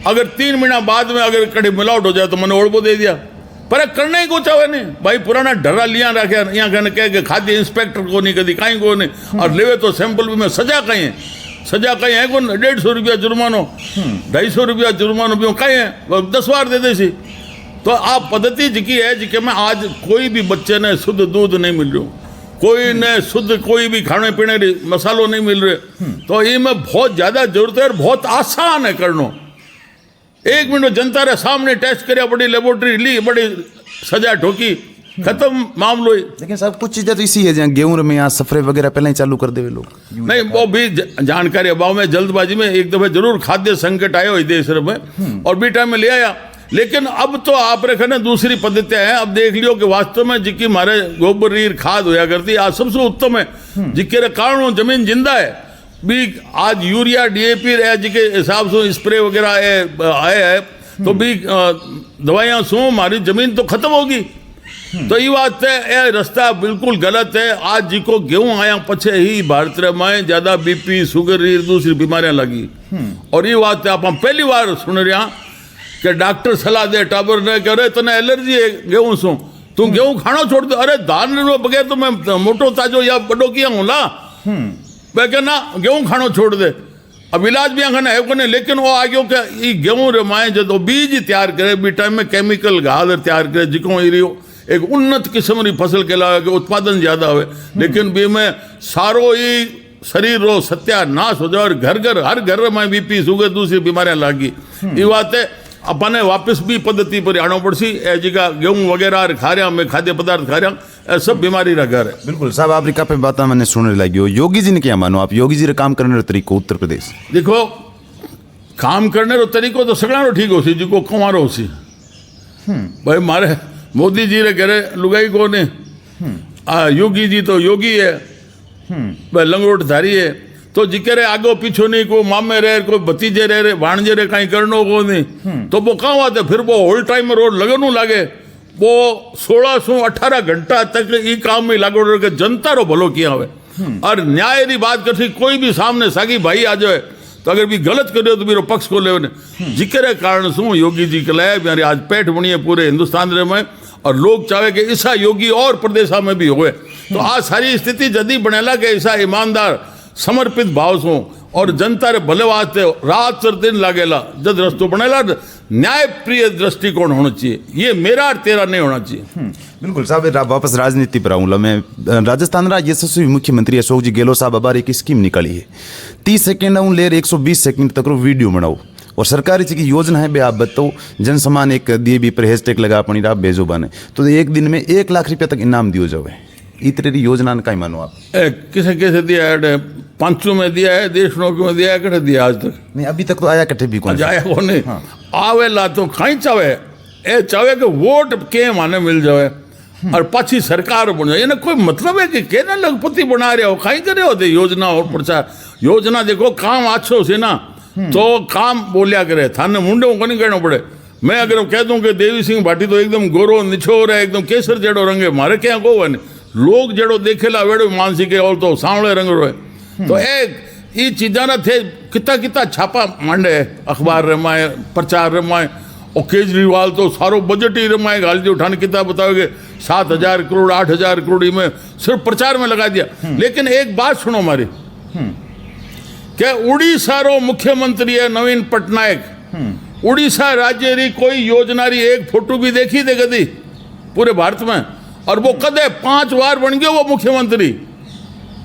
अगर 3 महीना बाद में अगर कड़ी मिलावट हो जाए तो मैंने ओढ़बो दे दिया, पर करना ही को चाहे नहीं भाई। पुराना डरा लिया रखे यहाँ कहने कह खाद्य इंस्पेक्टर को नहीं कभी कहीं को नहीं, और लेवे तो सैंपल भी में सजा कहीं है, सजा कहीं है कौन 150 रुपया जुर्मानो, 250 रुपया जुर्मानो भी कहीं है 10 बार दे दे सी। तो आप पद्धति जिकी है जिके में आज कोई भी बच्चे ने शुद्ध दूध नहीं मिल रहा, कोई ने शुद्ध कोई भी खाने पीने मसालो नहीं मिल रहे, तो ये में बहुत ज्यादा जरूरत है और बहुत आसान है करना। 1 मिनट जनता रे सामने टेस्ट कर बड़ी लेबोरेटरी ली, बड़ी सजा ठोकी, खत्म मामलो ही। लेकिन सब कुछ चीजें तो इसी है जहाँ गेहूं में यहाँ सफरे वगैरह पहले ही चालू कर देवे लोग। नहीं वो भी जानकारी अभाव में जल्दबाजी में एक दफे जरूर खाद्य संकट आयो इस देश में और भी टाइम में ले आया। लेकिन अब तो आप रखे ना दूसरी पद्धतियां हैं। अब देख लियो कि वास्तव में जिकी मारे गोबर रीर खाद होया करती आज सबसे उत्तम है, जिके कारण जमीन जिंदा है भी। आज यूरिया डीएपी जिके हिसाब से स्प्रे वगैरह आए है तो भी दवाइयां सो हमारी जमीन तो खत्म होगी। तो ये बात है, ये रास्ता बिल्कुल गलत है। आज जिको गेहूं आया पछे ही भारत में ज्यादा बीपी शुगर रीर दूसरी बीमारियां लगी। और ये बात है आप पहली बार सुन रहे कि डॉक्टर सलाह दे टाबर ने करे तने एलर्जी है गेहूं सो, तू गेहूं खाना छोड़ दे। अरे दान बगैर तो मैं मोटो ताजो या बड़ो किया हूं ला, मैं कहना गेहूं खाना छोड़ दे। अब इलाज भी आखना है कोने, लेकिन वो आगे के गेहूं रे माए जो बीज तैयार करे बी टाइम में केमिकल घाल तैयार करे जिको एक उन्नत किस्म की फसल के लावे के उत्पादन ज्यादा हो, लेकिन बी में सारो ही शरीर रो सत्यानाश हो जाए और घर घर हर घर में बीपी शुगर दूसरी बीमारियां लागी। ये बात है अपने वापस भी पद्धति पर आना पड़सी। जगह गेहूं वगैरह खा रहा मैं खाद्य पदार्थ खा रहा सब बीमारी रा घर है। बिल्कुल साहब आप रिका पे बात मैंने सुनने लगी। योगी जी ने क्या मानो आप, योगी जी रे काम करने रो तरीको उत्तर प्रदेश देखो काम करने रो तरीको तो सगड़ा ठीक हो सी जिको कुमारो हो सी भाई। मारे मोदी जी रे घरे लुगाई को ने योगी जी तो योगी है भाई लंगोट धारी है, तो जिक्र आगो पीछो नहीं को मामे रहे कोई भतीजे रहे भाणजे रहे कहीं करनो को नहीं, तो वो कहाँ बात है। फिर वो होल टाइम रोड लगनू लागे वो 1618 घंटा तक ई काम में लागो रहे जनता रो भलो किया हुए। और न्याय की बात करती कोई भी सामने सागी भाई आ जाए तो अगर भी गलत करो तो मेरे पक्ष को ले जिक्र कारण शू योगी जी के लाए मेरे आज पेट बनी है पूरे हिंदुस्तान रे में, और लोग चाहे कि ऐसा योगी और प्रदेशा में भी हुए। तो आज सारी स्थिति जदी बनेला के ऐसा ईमानदार समर्पित भाव सो और जनता रे भले वास्ते रात और दिन लागेला जद रस्तो बनेला न्याय प्रिय दृष्टिकोण होना चाहिए। ये मेरा और तेरा नहीं होना चाहिए। बिल्कुल साहब वापस राजनीति पर आऊँगा मैं। राजस्थान रा यशस्वी मुख्यमंत्री अशोक जी गहलोत साहब अबार एक स्कीम निकाली है 30 सेकेंड आऊँ लेर 120 सेकेंड तक रो वीडियो बनाओ और सरकारी की योजना है बे आप बताओ जन सम्मान एक दिए भी पर हैशटैग लगा अपनी आप भेजो बने तो एक दिन में 1 लाख रुपया तक इनाम दियो जावे। इतने योजना का ही मानो आप किसे कैसे दिया है 500 में दिया है देश नौकरी में दिया है कटे दिया आज तक नहीं अभी तक तो आया कटे भी कौन आया को नहीं। आवेला तो कहीं चाहे ए चाहे कि वोट के माने मिल जाए और पाछी सरकार बन जाए, कोई मतलब है कि केना लखपति बना रहे हो कहीं करे हो योजना और प्रचार। योजना देखो काम अच्छो से ना तो काम बोलिया करे थाने मुंडे को नहीं कहना पड़े। मैं अगर कह दूं कि देवी सिंह भाटी तो एकदम गोरो निछोर है एकदम केसर जड़ो रंग है मारे क्या को लोग जड़ो देखेला वेड़ो मानसिक और तो सांवले रंग रो है। तो एक ये चीजा ना थे कितना कितना छापा मांडे अखबार रमाए प्रचार रमाए और केजरीवाल तो सारो बजट ही रमाए गाली उठाने कितना बताओगे 7,000 करोड़ 8,000 करोड़ में सिर्फ प्रचार में लगा दिया। लेकिन एक बात सुनो हमारी क्या उड़ीसा रो मुख्यमंत्री है नवीन पटनायक। उड़ीसा राज्य री कोई योजना री एक फोटो भी देखी दे कदी पूरे भारत में और वो कदे 5 बार बन गयो वो मुख्यमंत्री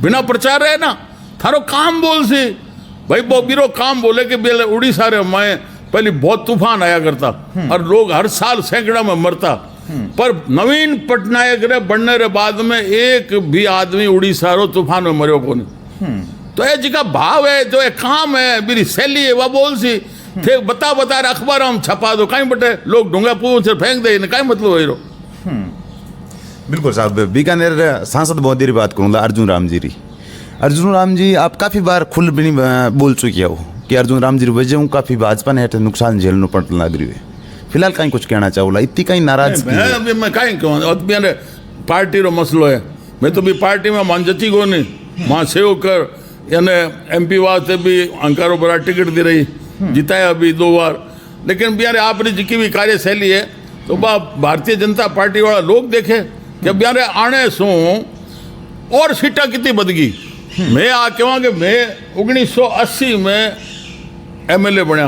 बिना प्रचार रहे ना थारो काम बोल सी भाई वो बीरो काम बोले कि उड़ीसा रे मैं पहले बहुत तूफान आया करता और लोग हर साल सैकड़ा में मरता, पर नवीन पटनायक रे बनने रे बाद में एक भी आदमी उड़ीसा रो तूफान में मरियो को नहीं। तो ये जिका भाव है जो एक काम है मेरी शैली है वह बोल सी थे बता अखबार हम छपा दो कहीं बटे लोग ढूंगा पूछ से फेंक दे कहीं मतलब है। बिल्कुल साहब बीकानेर सांसद महोदय की बात करूँगा अर्जुन राम जी री अर्जुन राम जी आप काफ़ी बार खुल भी बोल चुके हो कि अर्जुन राम जी वजह हूँ काफ़ी भाजपा ने हेठ नुकसान झेलना पड़ लग रही है। फिलहाल कहीं कुछ कहना चाहूला इतनी कहीं नाराज मैं अभी मैं कहीं कहूँ अभी पार्टी रो मसलो है। मैं तो भी पार्टी में मान जची को नहीं वहाँ सेव कर यानी MP वास्ते भी अंकारो बड़ा टिकट दे रही जिताया अभी 2 बार। लेकिन बिहार आपने जिकी भी कार्यशैली है तो भारतीय जनता पार्टी वाला लोग देखे कि बिहार आने सो और सीटा कितनी बद गई। मैं आ कहवा कि मैं 1980 में MLA बनया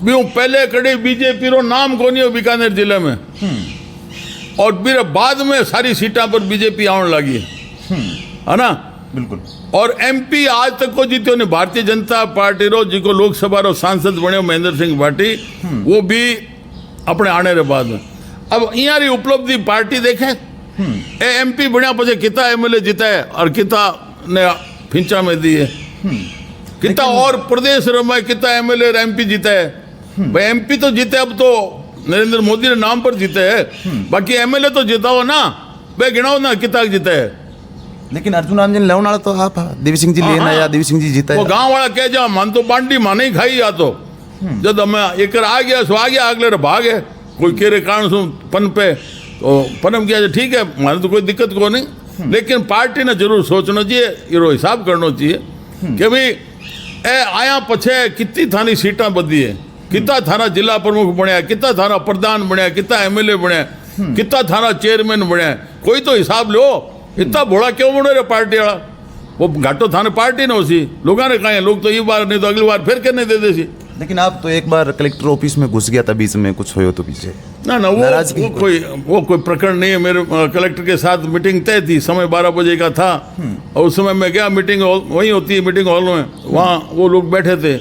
भी हूँ पहले कड़ी BJP रो नाम को नहीं हो बीकानेर जिले में और फिर बाद में सारी सीटा पर BJP आने लगी है ना। बिल्कुल। और MP आज तक को जीते ने भारतीय जनता पार्टी रो जिको लोकसभा रो सांसद बने महेंद्र सिंह भाटी वो भी अपने आने रे बाद में। अब यहाँ उपलब्धि पार्टी देखे MP बनया पचे कितना MLA जीता है और कितना ने फिंचा में दी है कितना और प्रदेश में कितना MLA और MP जीता है। भाई MP तो जीते अब तो नरेंद्र मोदी ने नाम पर जीते हैं बाकी MLA तो जीता हो ना भाई गिनाओ ना कितना जीता है। लेकिन अर्जुन राम जी ने लाने तो आप देवी सिंह जी लेना या देवी सिंह जी जीता वो है गांव वाला कह जा मन तो बांडी माने ही खाई या तो जब हमें एक आ गया सो आ गया अगले भाग है कोई केरे कारण सु पन पे तो पनम किया ठीक है माने तो कोई दिक्कत को नहीं। लेकिन पार्टी ने जरूर सोचना चाहिए ये हिसाब करना चाहिए कि भाई ए आया पछे कितनी थानी सीटा बदी है कितना थाना जिला प्रमुख बनया कितना थाना प्रधान बनया कितना MLA बनया कितना थाना चेयरमैन बनया कोई तो हिसाब लो। इतना भोला क्यों बने रे पार्टी वाला वो घाटो थाने पार्टी ने उसी लोगों ने कहा लोग तो ये बार नहीं तो अगली बार फिर कहने दे देसी। लेकिन आप तो एक बार कलेक्टर ऑफिस में घुस गया था बीच में कुछ हो तो पीछे ना वो कोई प्रकरण नहीं है। मेरे कलेक्टर के साथ मीटिंग तय थी समय 12 बजे का था और उस समय मैं गया मीटिंग वहीं होती है मीटिंग हॉल में वहाँ वो लोग बैठे थे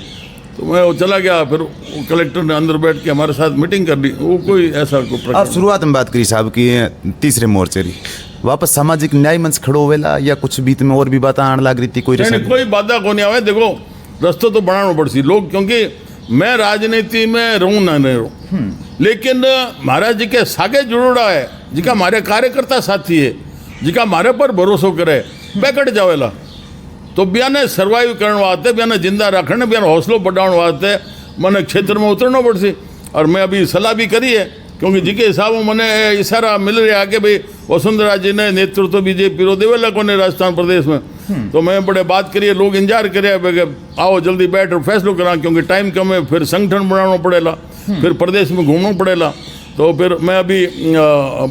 तो मैं वो चला गया फिर वो कलेक्टर ने अंदर बैठ के हमारे साथ मीटिंग कर ली वो कोई ऐसा कोई प्रकरण। आप शुरुआत में बात करी साहब की तीसरे मोर्चे री वापस सामाजिक न्याय मंच खड़ो वेला या कुछ बीच में और भी बात आने लग रही थी कोई बाधा को नहीं आवे। देखो रस्तो तो बनाना पड़सी लोग क्योंकि मैं राजनीति में रहूँ ना नहीं रहूँ लेकिन महाराज जी के सागे जुड़ोड़ा है जिका हमारे कार्यकर्ता साथी है जिका हमारे पर भरोसा करे बैकट जावेला तो बयाने सर्वाइव करने वास्ते बयाने जिंदा रखने बयाने हौसलो बढ़ाने वास्ते मैंने क्षेत्र में उतरना पड़सी। और मैं अभी सलाह भी करी है क्योंकि जिके हिसाब में मैंने इशारा मिल रहा कि भाई वसुंधरा जी ने नेतृत्व BJP रो देवेला को ने राजस्थान प्रदेश में तो मैं बड़े बात करिए लोग इंतजार करे आओ जल्दी बैठ और फैसलो करा क्योंकि टाइम कम है फिर संगठन बनाना पड़ेगा फिर प्रदेश में घूमना पड़ेगा। तो फिर मैं अभी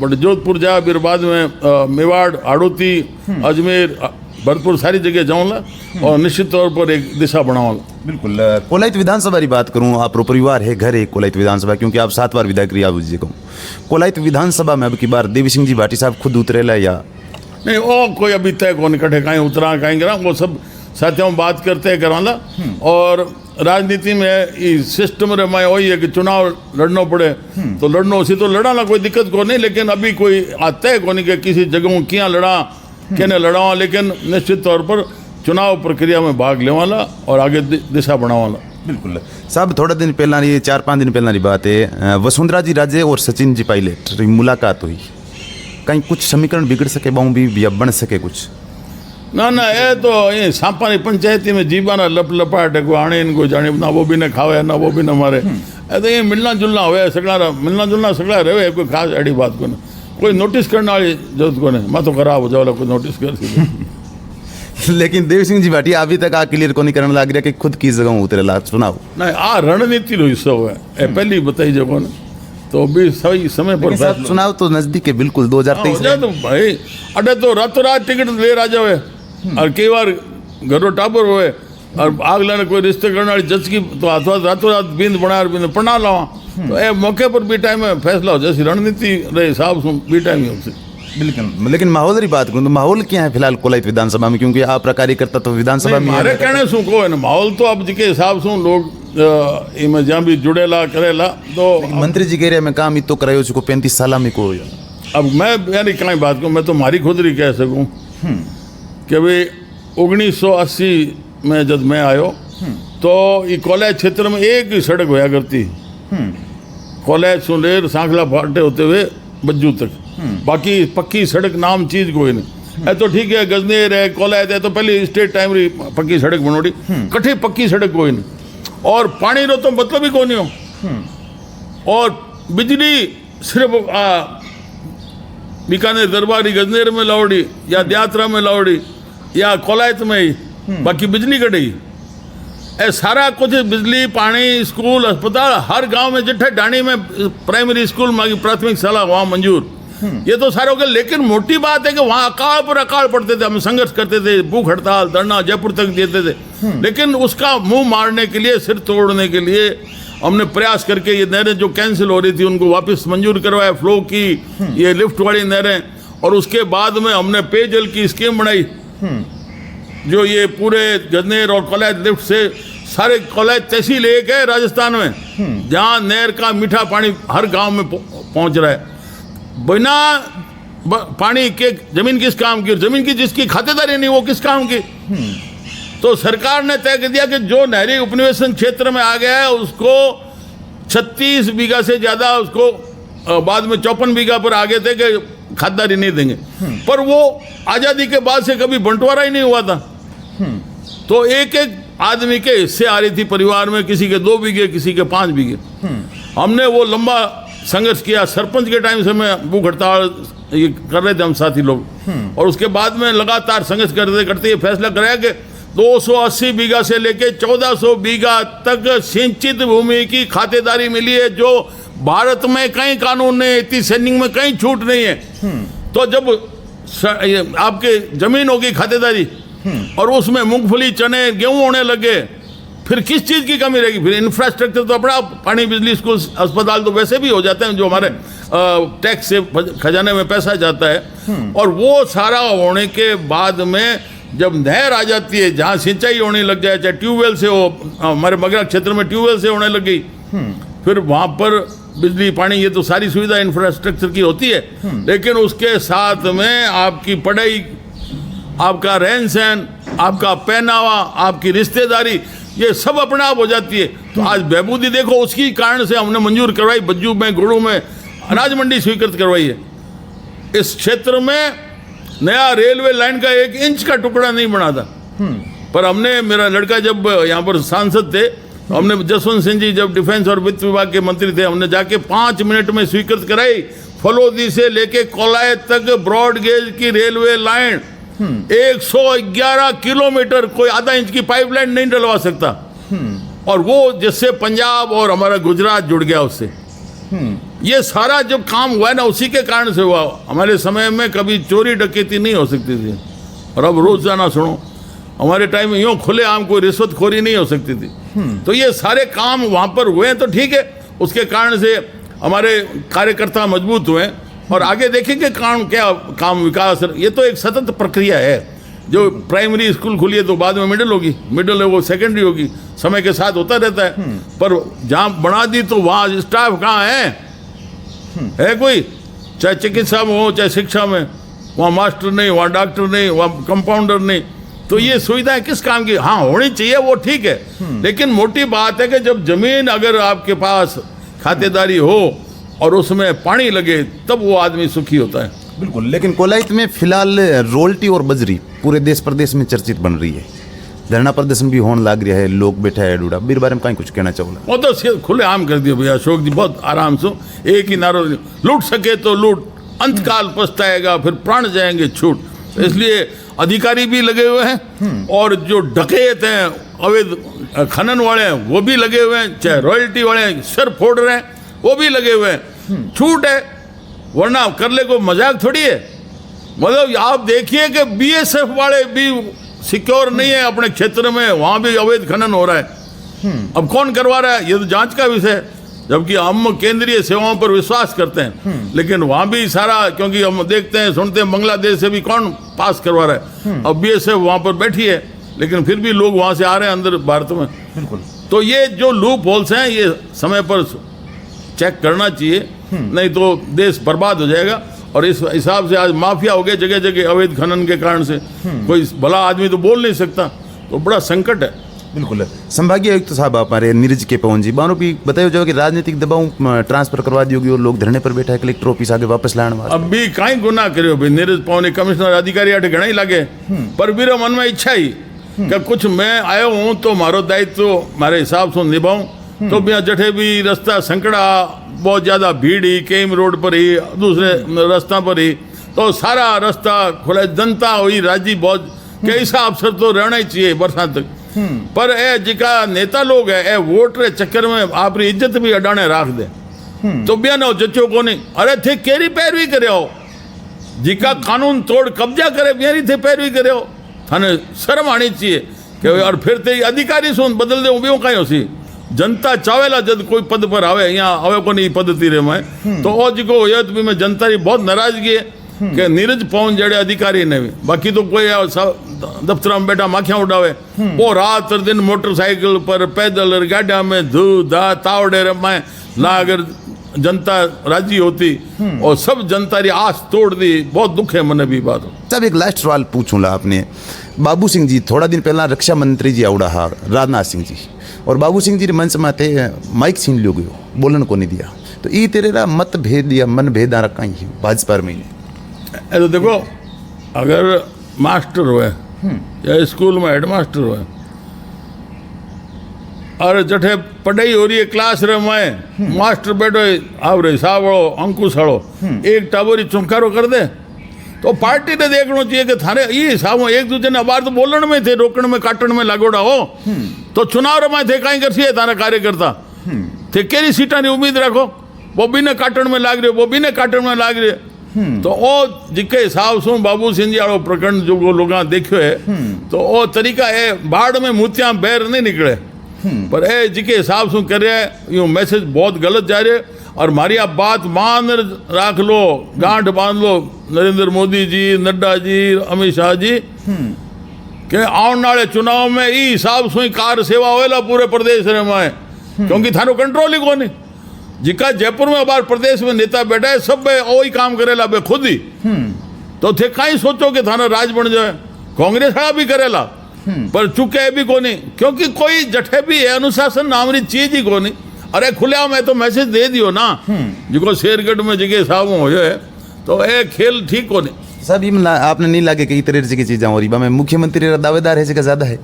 बड़े जोधपुर जा फिर बाद में मेवाड़ हाड़ौती अजमेर भरतपुर सारी जगह जाऊँगा और निश्चित तौर पर एक दिशा बनाऊँगा। बिल्कुल। कोलाइत विधानसभा की बात करूँ आप परिवार है घर है कोलाइत विधानसभा क्योंकि आप 7 बार विधायक रही आप जी कहूँ कोलाइत विधानसभा में अब की बार देवी सिंह जी भाटी साहब खुद उतरेला या नहीं वो कोई अभी तय कौन इकट्ठे कहीं उतरा कहीं गिरा वो सब साथियों में बात करते कराला। और राजनीति में इस सिस्टम रे मैं वही है कि चुनाव लड़ना पड़े तो लड़ना उसी तो लड़ाना कोई दिक्कत को नहीं। लेकिन अभी कोई तय को नहीं कि किसी जगहों क्या लड़ा कहने लड़ा लेकिन निश्चित तौर पर चुनाव प्रक्रिया में भाग लेवाला और आगे दिशा बनावाला। बिल्कुल साहब थोड़ा दिन पहला ये 4-5 दिन पहला की बात है वसुंधरा जी राजे और सचिन जी पायलट मुलाकात हुई कहीं कुछ समीकरण बिगड़ सके बाऊ भी या बन सके कुछ ना ये तो ये सांपानी पंचायती में जीवाना लपाट है कोई आने इनको जाने ना वो भी न खावे ना वो भी न मारे तो ये मिलना जुलना हुआ सगड़ा मिलना जुलना सगड़ा रहे कोई खास अड़ी बात को ना कोई नोटिस करने वाली जरूरत को नहीं मैं तो खराब हो जाओ कोई नोटिस कर लेकिन देवी सिंह जी भाटी अभी तक क्लियर को नहीं करने लग रहा कि खुद की जगह उतरेला चुनाव नहीं आ रणनीति रो हिस्सा हुआ है पहली बताई जगह ने तो भी सही समय पर चुनाव तो नजदीक है बिल्कुल 2023 तो भाई अडे तो रातों रात टिकट ले आ जावे और कई बार घरों टाबर हुए और आग लाने कोई रिश्ते करने वाली जज की तो रातों रात बींद बना बींद पढ़ा लावा तो ये मौके पर भी टाइम में फैसला हो जैसी रणनीति रहे हिसाब से भी टाइम ही बिल्कुल। लेकिन माहौल की बात करूँ तो माहौल क्या है फिलहाल कोलाइत विधानसभा में क्योंकि आप कार्यकर्ता तो विधानसभा में हमारे कहने सु को है ना माहौल तो अब जिके हिसाब से लोग इनमें जहाँ भी जुड़ेला करेला तो मंत्री जी कह रहे मैं काम तो करायो उसको 35 साल में को अब मैं यानी कहीं बात करूँ मैं तो मारी खुद ही कह सकूँ कि भाई 1980 में जब मैं आयो तो ये कॉलेज क्षेत्र में एक ही सड़क होया करती कॉलेज सुनेर सांखला फाटे होते हुए बज्जू तक बाकी पक्की सड़क नाम चीज कोई नहीं। ए तो ठीक है, गजनेर है, कोलायत है, तो पहले स्टेट टाइमरी पक्की सड़क बनोड़ी, कठी पक्की सड़क कोई नहीं, और पानी रो तो मतलब ही कोई नहीं हो, और बिजली सिर्फ बीकानेर दरबारी गजनेर में लावड़ी या दयात्रा में लावड़ी या कोलायत में ही, बाकी बिजली कटेगी। ए सारा कुछ बिजली, पानी, स्कूल, अस्पताल हर गांव में, जिठे डाणी में प्राइमरी स्कूल मांगी प्राथमिक शाला वहाँ मंजूर, ये तो सारे हो गए। लेकिन मोटी बात है कि वहाँ अकाल पर अकाल पड़ते थे, हम संघर्ष करते थे, भूख हड़ताल धरना जयपुर तक देते थे, लेकिन उसका मुंह मारने के लिए, सिर तोड़ने के लिए हमने प्रयास करके ये नहरें जो कैंसिल हो रही थी उनको वापस मंजूर करवाया, फ्लो की, ये लिफ्ट वाली नहरें, और उसके बाद में हमने पेयजल की स्कीम बनाई, जो ये पूरे गजनेर और कोलायत लिफ्ट से सारे कोलायत तहसील एक है राजस्थान में, जहाँ नहर का मीठा पानी हर गांव में पहुंच रहा है। बिना पानी के जमीन किस काम की, और जमीन की जिसकी खातेदारी नहीं वो किस काम की। तो सरकार ने तय कर दिया कि जो नहरी उपनिवेशन क्षेत्र में आ गया है उसको 36 बीघा से ज़्यादा, उसको बाद में 54 बीघा पर आ गए थे कि खातेदारी नहीं देंगे, पर वो आज़ादी के बाद से कभी बंटवारा ही नहीं हुआ था। तो एक एक आदमी के हिस्से आ रही थी परिवार में, किसी के 2 बीघे, किसी के 5 बीघे। हमने वो लंबा संघर्ष किया, सरपंच के टाइम से मैं भूख हड़ताल ये कर रहे थे हम साथी लोग, और उसके बाद में लगातार संघर्ष करते करते ये फैसला कराया कि 280 बीघा से लेके 1400 बीघा तक सिंचित भूमि की खातेदारी मिली है, जो भारत में कहीं कानून नहीं, इतनी सैनिक में कहीं छूट नहीं है। तो जब आपके जमीन होगी खातेदारी और उसमें मूंगफली, चने, गेहूं होने लगे, फिर किस चीज़ की कमी रहेगी? फिर इंफ्रास्ट्रक्चर तो अपना, पानी, बिजली, स्कूल, अस्पताल तो वैसे भी हो जाते हैं, जो हमारे टैक्स से खजाने में पैसा जाता है। और वो सारा होने के बाद में जब नहर आ जाती है, जहाँ सिंचाई होने लग जाए, चाहे ट्यूबवेल से हो, हमारे मगरा क्षेत्र में ट्यूबवेल से होने लग गई, फिर वहाँ पर बिजली, पानी, ये तो सारी सुविधा इंफ्रास्ट्रक्चर की होती है, लेकिन उसके साथ में आपकी पढ़ाई, आपका रहन सहन, आपका पहनावा, आपकी रिश्तेदारी, ये सब अपने आप हो जाती है। तो आज बहबूदी देखो, उसकी कारण से हमने मंजूर करवाई, बज्जू में, गुड़ू में अनाज मंडी स्वीकृत करवाई है। इस क्षेत्र में नया रेलवे लाइन का 1 इंच का टुकड़ा नहीं बना था, पर हमने, मेरा लड़का जब यहाँ पर सांसद थे, हमने, जसवंत सिंह जी जब डिफेंस और वित्त विभाग के मंत्री थे, हमने जाके 5 मिनट में स्वीकृत कराई। फलोदी से लेके कोलायत तक ब्रॉड गेज की रेलवे लाइन 111 किलोमीटर, कोई आधा इंच की पाइपलाइन नहीं डलवा सकता, और वो जिससे पंजाब और हमारा गुजरात जुड़ गया उससे। ये सारा जब काम हुआ है ना, उसी के कारण से हुआ। हमारे समय में कभी चोरी डकैती नहीं हो सकती थी, और अब रोजाना सुनो, हमारे टाइम में यूँ खुले आम कोई रिश्वतखोरी नहीं हो सकती थी। तो ये सारे काम वहाँ पर हुए हैं, तो ठीक है, उसके कारण से हमारे कार्यकर्ता मजबूत हुए, और आगे देखेंगे काम विकास। ये तो एक सतत प्रक्रिया है, जो प्राइमरी स्कूल खुली है तो बाद में मिडिल होगी, मिडिल है वो सेकेंडरी होगी, समय के साथ होता रहता है। पर जहाँ बना दी तो वहाँ स्टाफ कहाँ है कोई, चाहे चिकित्सा में हो, चाहे शिक्षा में, वहाँ मास्टर नहीं, वहाँ डॉक्टर नहीं, वहाँ कंपाउंडर नहीं। तो ये सुविधाएं किस काम की? हाँ, होनी चाहिए, वो ठीक है, लेकिन मोटी बात है कि जब जमीन अगर आपके पास खातेदारी हो और उसमें पानी लगे, तब वो आदमी सुखी होता है। बिल्कुल। लेकिन कोलायत में फिलहाल रोल्टी और बजरी पूरे देश प्रदेश में चर्चित बन रही है, धरना प्रदर्शन भी होने लग रहा है, लोग बैठा है डूडा, मेरे बारे में कहीं कुछ कहना चाहूँगा? वो तो खुले आम कर दिया भैया अशोक जी, बहुत आराम से, एक ही नारा, लूट सके तो लूट, अंतकाल पछताएगा, फिर प्राण जाएंगे छूट। इसलिए अधिकारी भी लगे हुए हैं, और जो डकैत हैं, अवैध खनन वाले हैं, वो भी लगे हुए हैं, चाहे रॉयल्टी वाले हैं, सर फोड़ रहे हैं, वो भी लगे हुए हैं। छूट है, वरना कर ले, कोई मजाक थोड़ी है। मतलब आप देखिए कि बीएसएफ वाले भी सिक्योर नहीं है अपने क्षेत्र में, वहाँ भी अवैध खनन हो रहा है। अब कौन करवा रहा है, ये तो जांच का विषय है, जबकि हम केंद्रीय सेवाओं पर विश्वास करते हैं, लेकिन वहाँ भी सारा, क्योंकि हम देखते हैं, सुनते हैं, बांग्लादेश से भी कौन पास करवा रहा है। अब बीएसएफ वहाँ पर बैठी है, लेकिन फिर भी लोग वहाँ से आ रहे हैं अंदर भारत में। बिल्कुल। तो ये जो लूप होल्स हैं, ये समय पर चेक करना चाहिए, नहीं तो देश बर्बाद हो जाएगा। और इस हिसाब से आज माफिया हो गए जगह जगह अवैध खनन के कारण से, कोई भला आदमी तो बोल नहीं सकता, तो बड़ा संकट है। बिल्कुल। संभागीय आयुक्त साहब आप हमारे नीरज के पवन जी बानो भी बतायो जाओ कि राजनीतिक दबाव ट्रांसफर करवा दी होगी और लोग धरने पर बैठा है कलेक्टर ऑफिस आगे वापस लाने वाले। अब भी कई गुना करियो भाई नीरज पवन कमिश्नर अधिकारी अट घना ही लगे पर मेरे मन में इच्छा ही कि कुछ मैं आयो हूँ तो मारो दायित्व मारे हिसाब से निभाऊं। तो भी जठे भी रास्ता संकड़ा बहुत ज़्यादा भीड़ ही केम रोड पर ही दूसरे रास्ता पर ही तो सारा रास्ता खुला जनता हुई राजी बहुत के ऐसा अवसर तो रहना ही चाहिए बरसात तक। पर ए जिका नेता लोग है ए वोट रे चक्कर में आपकी इज्जत भी अडाने राख दे तो बयानो जचो को नहीं। अरे थे केरी पैरवी करे हो जिका कानून तोड़ कब्जा करे बेरी थे पैरवी करे हो थाने शर्म आनी चाहिए कि और फिर ते अधिकारी सुन बदल दे उबियों कहीं होसी जनता चावेला जब कोई पद पर आवे यहाँ आवे को नहीं पद तीरे में तो ओ जिको ये भी में जनता की बहुत नाराजगी है कि नीरज पवन जड़े अधिकारी ने भी बाकी तो कोई दफ्तर में बैठा माखियां उड़ावे वो रात दिन मोटरसाइकिल पर पैदल गाड़िया में धू धा तावड़े में लागर जनता राजी होती और सब जनता की आस तोड़ दी। बहुत दुख है मन भी बात। साहब एक लास्ट सवाल पूछूंगा आपने बाबू सिंह जी थोड़ा दिन पहला रक्षा मंत्री जी आवड़ा हा राजनाथ सिंह जी और बाबू सिंह जी मंच में थे माइक छीन लियो गयो बोलन को नहीं दिया तो ये तेरे रा मत भेद या मन भेद आ रखा ही भाजपा में तो देखो अगर मास्टर हुए या स्कूल में हेडमास्टर हुए और जठे पढ़ाई हो रही है क्लास रे में मास्टर बैठो आवरे सावड़ो अंकुश हड़ो एक टाबोरी चुंकारो कर दे तो पार्टी ने देखना चाहिए कि थारे ये हिसाब एक दूसरे ने बार तो बोलन में थे रोकण में काटण में लागोड़ा हो तो चुनाव में थे कहीं कर सी थारा कार्यकर्ता थे केरी सीटा की उम्मीद रखो वो भी ने काटण में लाग रहे वो भी ने काटण में लाग रहे तो ओ जिके हिसाब से बाबू सिंह जी वालों प्रकरण जो लोग देखो है तो ओ तरीका है बाढ़ में मूर्तियां बैर नहीं निकले पर ए जिके हिसाब से कर रहे हैं यूँ मैसेज बहुत गलत जा रहे और मारी आप बात मान राख लो गांठ बांध लो नरेंद्र मोदी जी नड्डा जी अमित शाह जी के आने वाले चुनाव में ई हिसाब से कार सेवा होएला पूरे प्रदेश में क्योंकि थानो कंट्रोल ही को नहीं जिका जयपुर में बार प्रदेश में नेता बैठा है सब वही काम करेला बे खुद ही तो थे कहीं सोचो कि थाना राज बन जाए कांग्रेस वाला भी करेला पर चुके भी को नहीं क्योंकि कोई जठे भी है अनुशासन नामरी चीज ही को नहीं। अरे खुले मैं तो मैसेज दे दियो ना जिको शेरगढ़ में जगह साहब हो है तो ए खेल ठीक को नहीं। साहब ये आपने नहीं लगे कि तरह की चीज़ें हो रही मैं मुख्यमंत्री रा दावेदार है जगह ज़्यादा है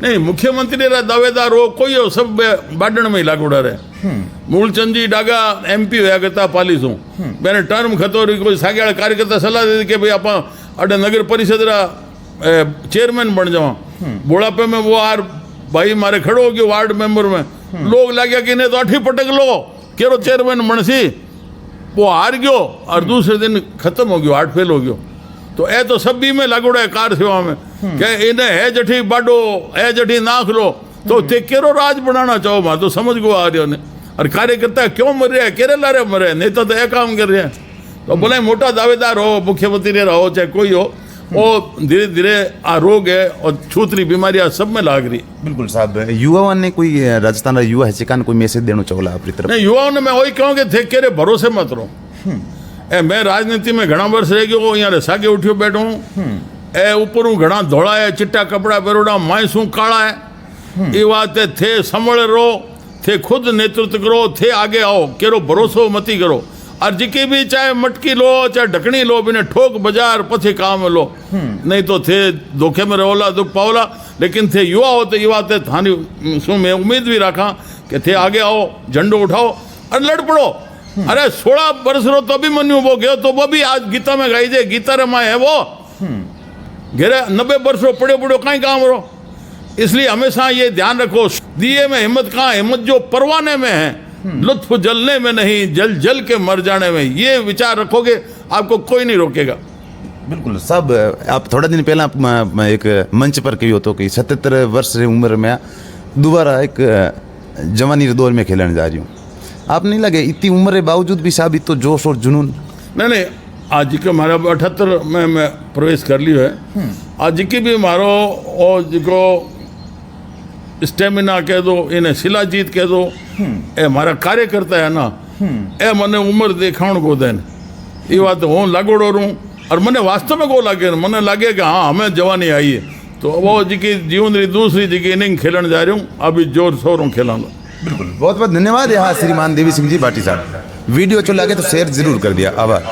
नहीं मुख्यमंत्री रा दावेदार हो कोई हो सब बाडण में लागूड़ा रहे मूलचंद जी डागा MP होया करता पालिस हूँ मैंने टर्म खतो कोई सागे कार्यकर्ता सलाह दे कि भाई आप अडे नगर परिषद रा चेयरमैन बन जाओ बुढ़ापे में वो आर भाई मारे खड़ो हो गयो वार्ड मेंबर में लोग लगे कि नहीं तो अठी पटक लो केरो चेयरमैन बनसी वो हार गयो और दूसरे दिन खत्म हो गयो हार्ट फेल हो गयो तो ए तो सब भी में लागूड़ा है कार सेवा में क्या इन्हें है जठी बाडो है जठी नाख लो तो ते केरो राज बनाना चाहो मैं तो समझ गो आ रहे हो ने और कार्यकर्ता क्यों मर रहे हैं केरे लारे मर रहे हैं नेता तो यह काम कर रहे हैं तो बोले मोटा दावेदार हो मुख्यमंत्री रहो चाहे कोई हो वो धीरे धीरे आ रोग है और छूतरी बीमारियां सब में लाग रही। बिल्कुल साहब युवाओं ने कोई राजस्थान युवा है चिकान कोई मैसेज देना चाहोला अपनी तरफ नहीं युवाओं ने मैं वही कहूँ कि थे केरे भरोसे मत रहो ए मैं राजनीति में घना वर्ष रह गयो यहाँ सागे उठियो बैठो ए ऊपर घना धोड़ा है चिट्टा कपड़ा पहरोड़ा मायसू काला है ये बात है थे संभल रो थे खुद नेतृत्व करो थे आगे आओ केरो भरोसो मती करो और जिकी भी चाहे मटकी लो चाहे ढकनी लो बिना ठोक बाजार पछे काम लो नहीं तो थे धोखे में रहोला दुख पाओला लेकिन थे युवा हो तो युवा थे थानी सो मैं उम्मीद भी रखा कि थे आगे आओ झंडो उठाओ और लड़ पड़ो। अरे 16 वर्ष रो तो भी मनु वो गयो तो वो भी आज गीता में गाई जाए गीता रे माए है वो घेरे 90 वर्ष रो पड़े पड़ो कहीं काम रो इसलिए हमेशा ये ध्यान रखो दिए में हिम्मत कहाँ हिम्मत जो परवाने में है लुत्फ जलने में नहीं जल जल के मर जाने में ये विचार रखोगे आपको कोई नहीं रोकेगा। बिल्कुल साहब आप थोड़ा दिन पहला एक मंच पर कही हो तो कि 77 वर्ष की उम्र में दोबारा एक जवानी दौर में खेलने जा रही हूँ आप नहीं लगे इतनी उम्र के बावजूद भी साहब इतो जोश और जुनून नहीं आज के हमारा 78 में मैं प्रवेश कर लियो है आज की भी मारो और जिको स्टेमिना कह दो इन्हें शिलाजीत कह दो ए मारा कार्यकर्ता है ना ए मने उम्र देखाण को देन ये बात हूँ लागोड़ो रू और मने वास्तव में को लागे मने लागे कि हाँ हमें जवानी आई है तो वो जी की जीवन री दूसरी जी की इनिंग खेलन जा रही हूँ, अभी जोर शोरों खेलांगा। बहुत बहुत धन्यवाद यहाँ श्रीमान देवी सिंह जी भाटी साहब। वीडियो अच्छा लगे तो शेयर जरूर कर दिया। आभार।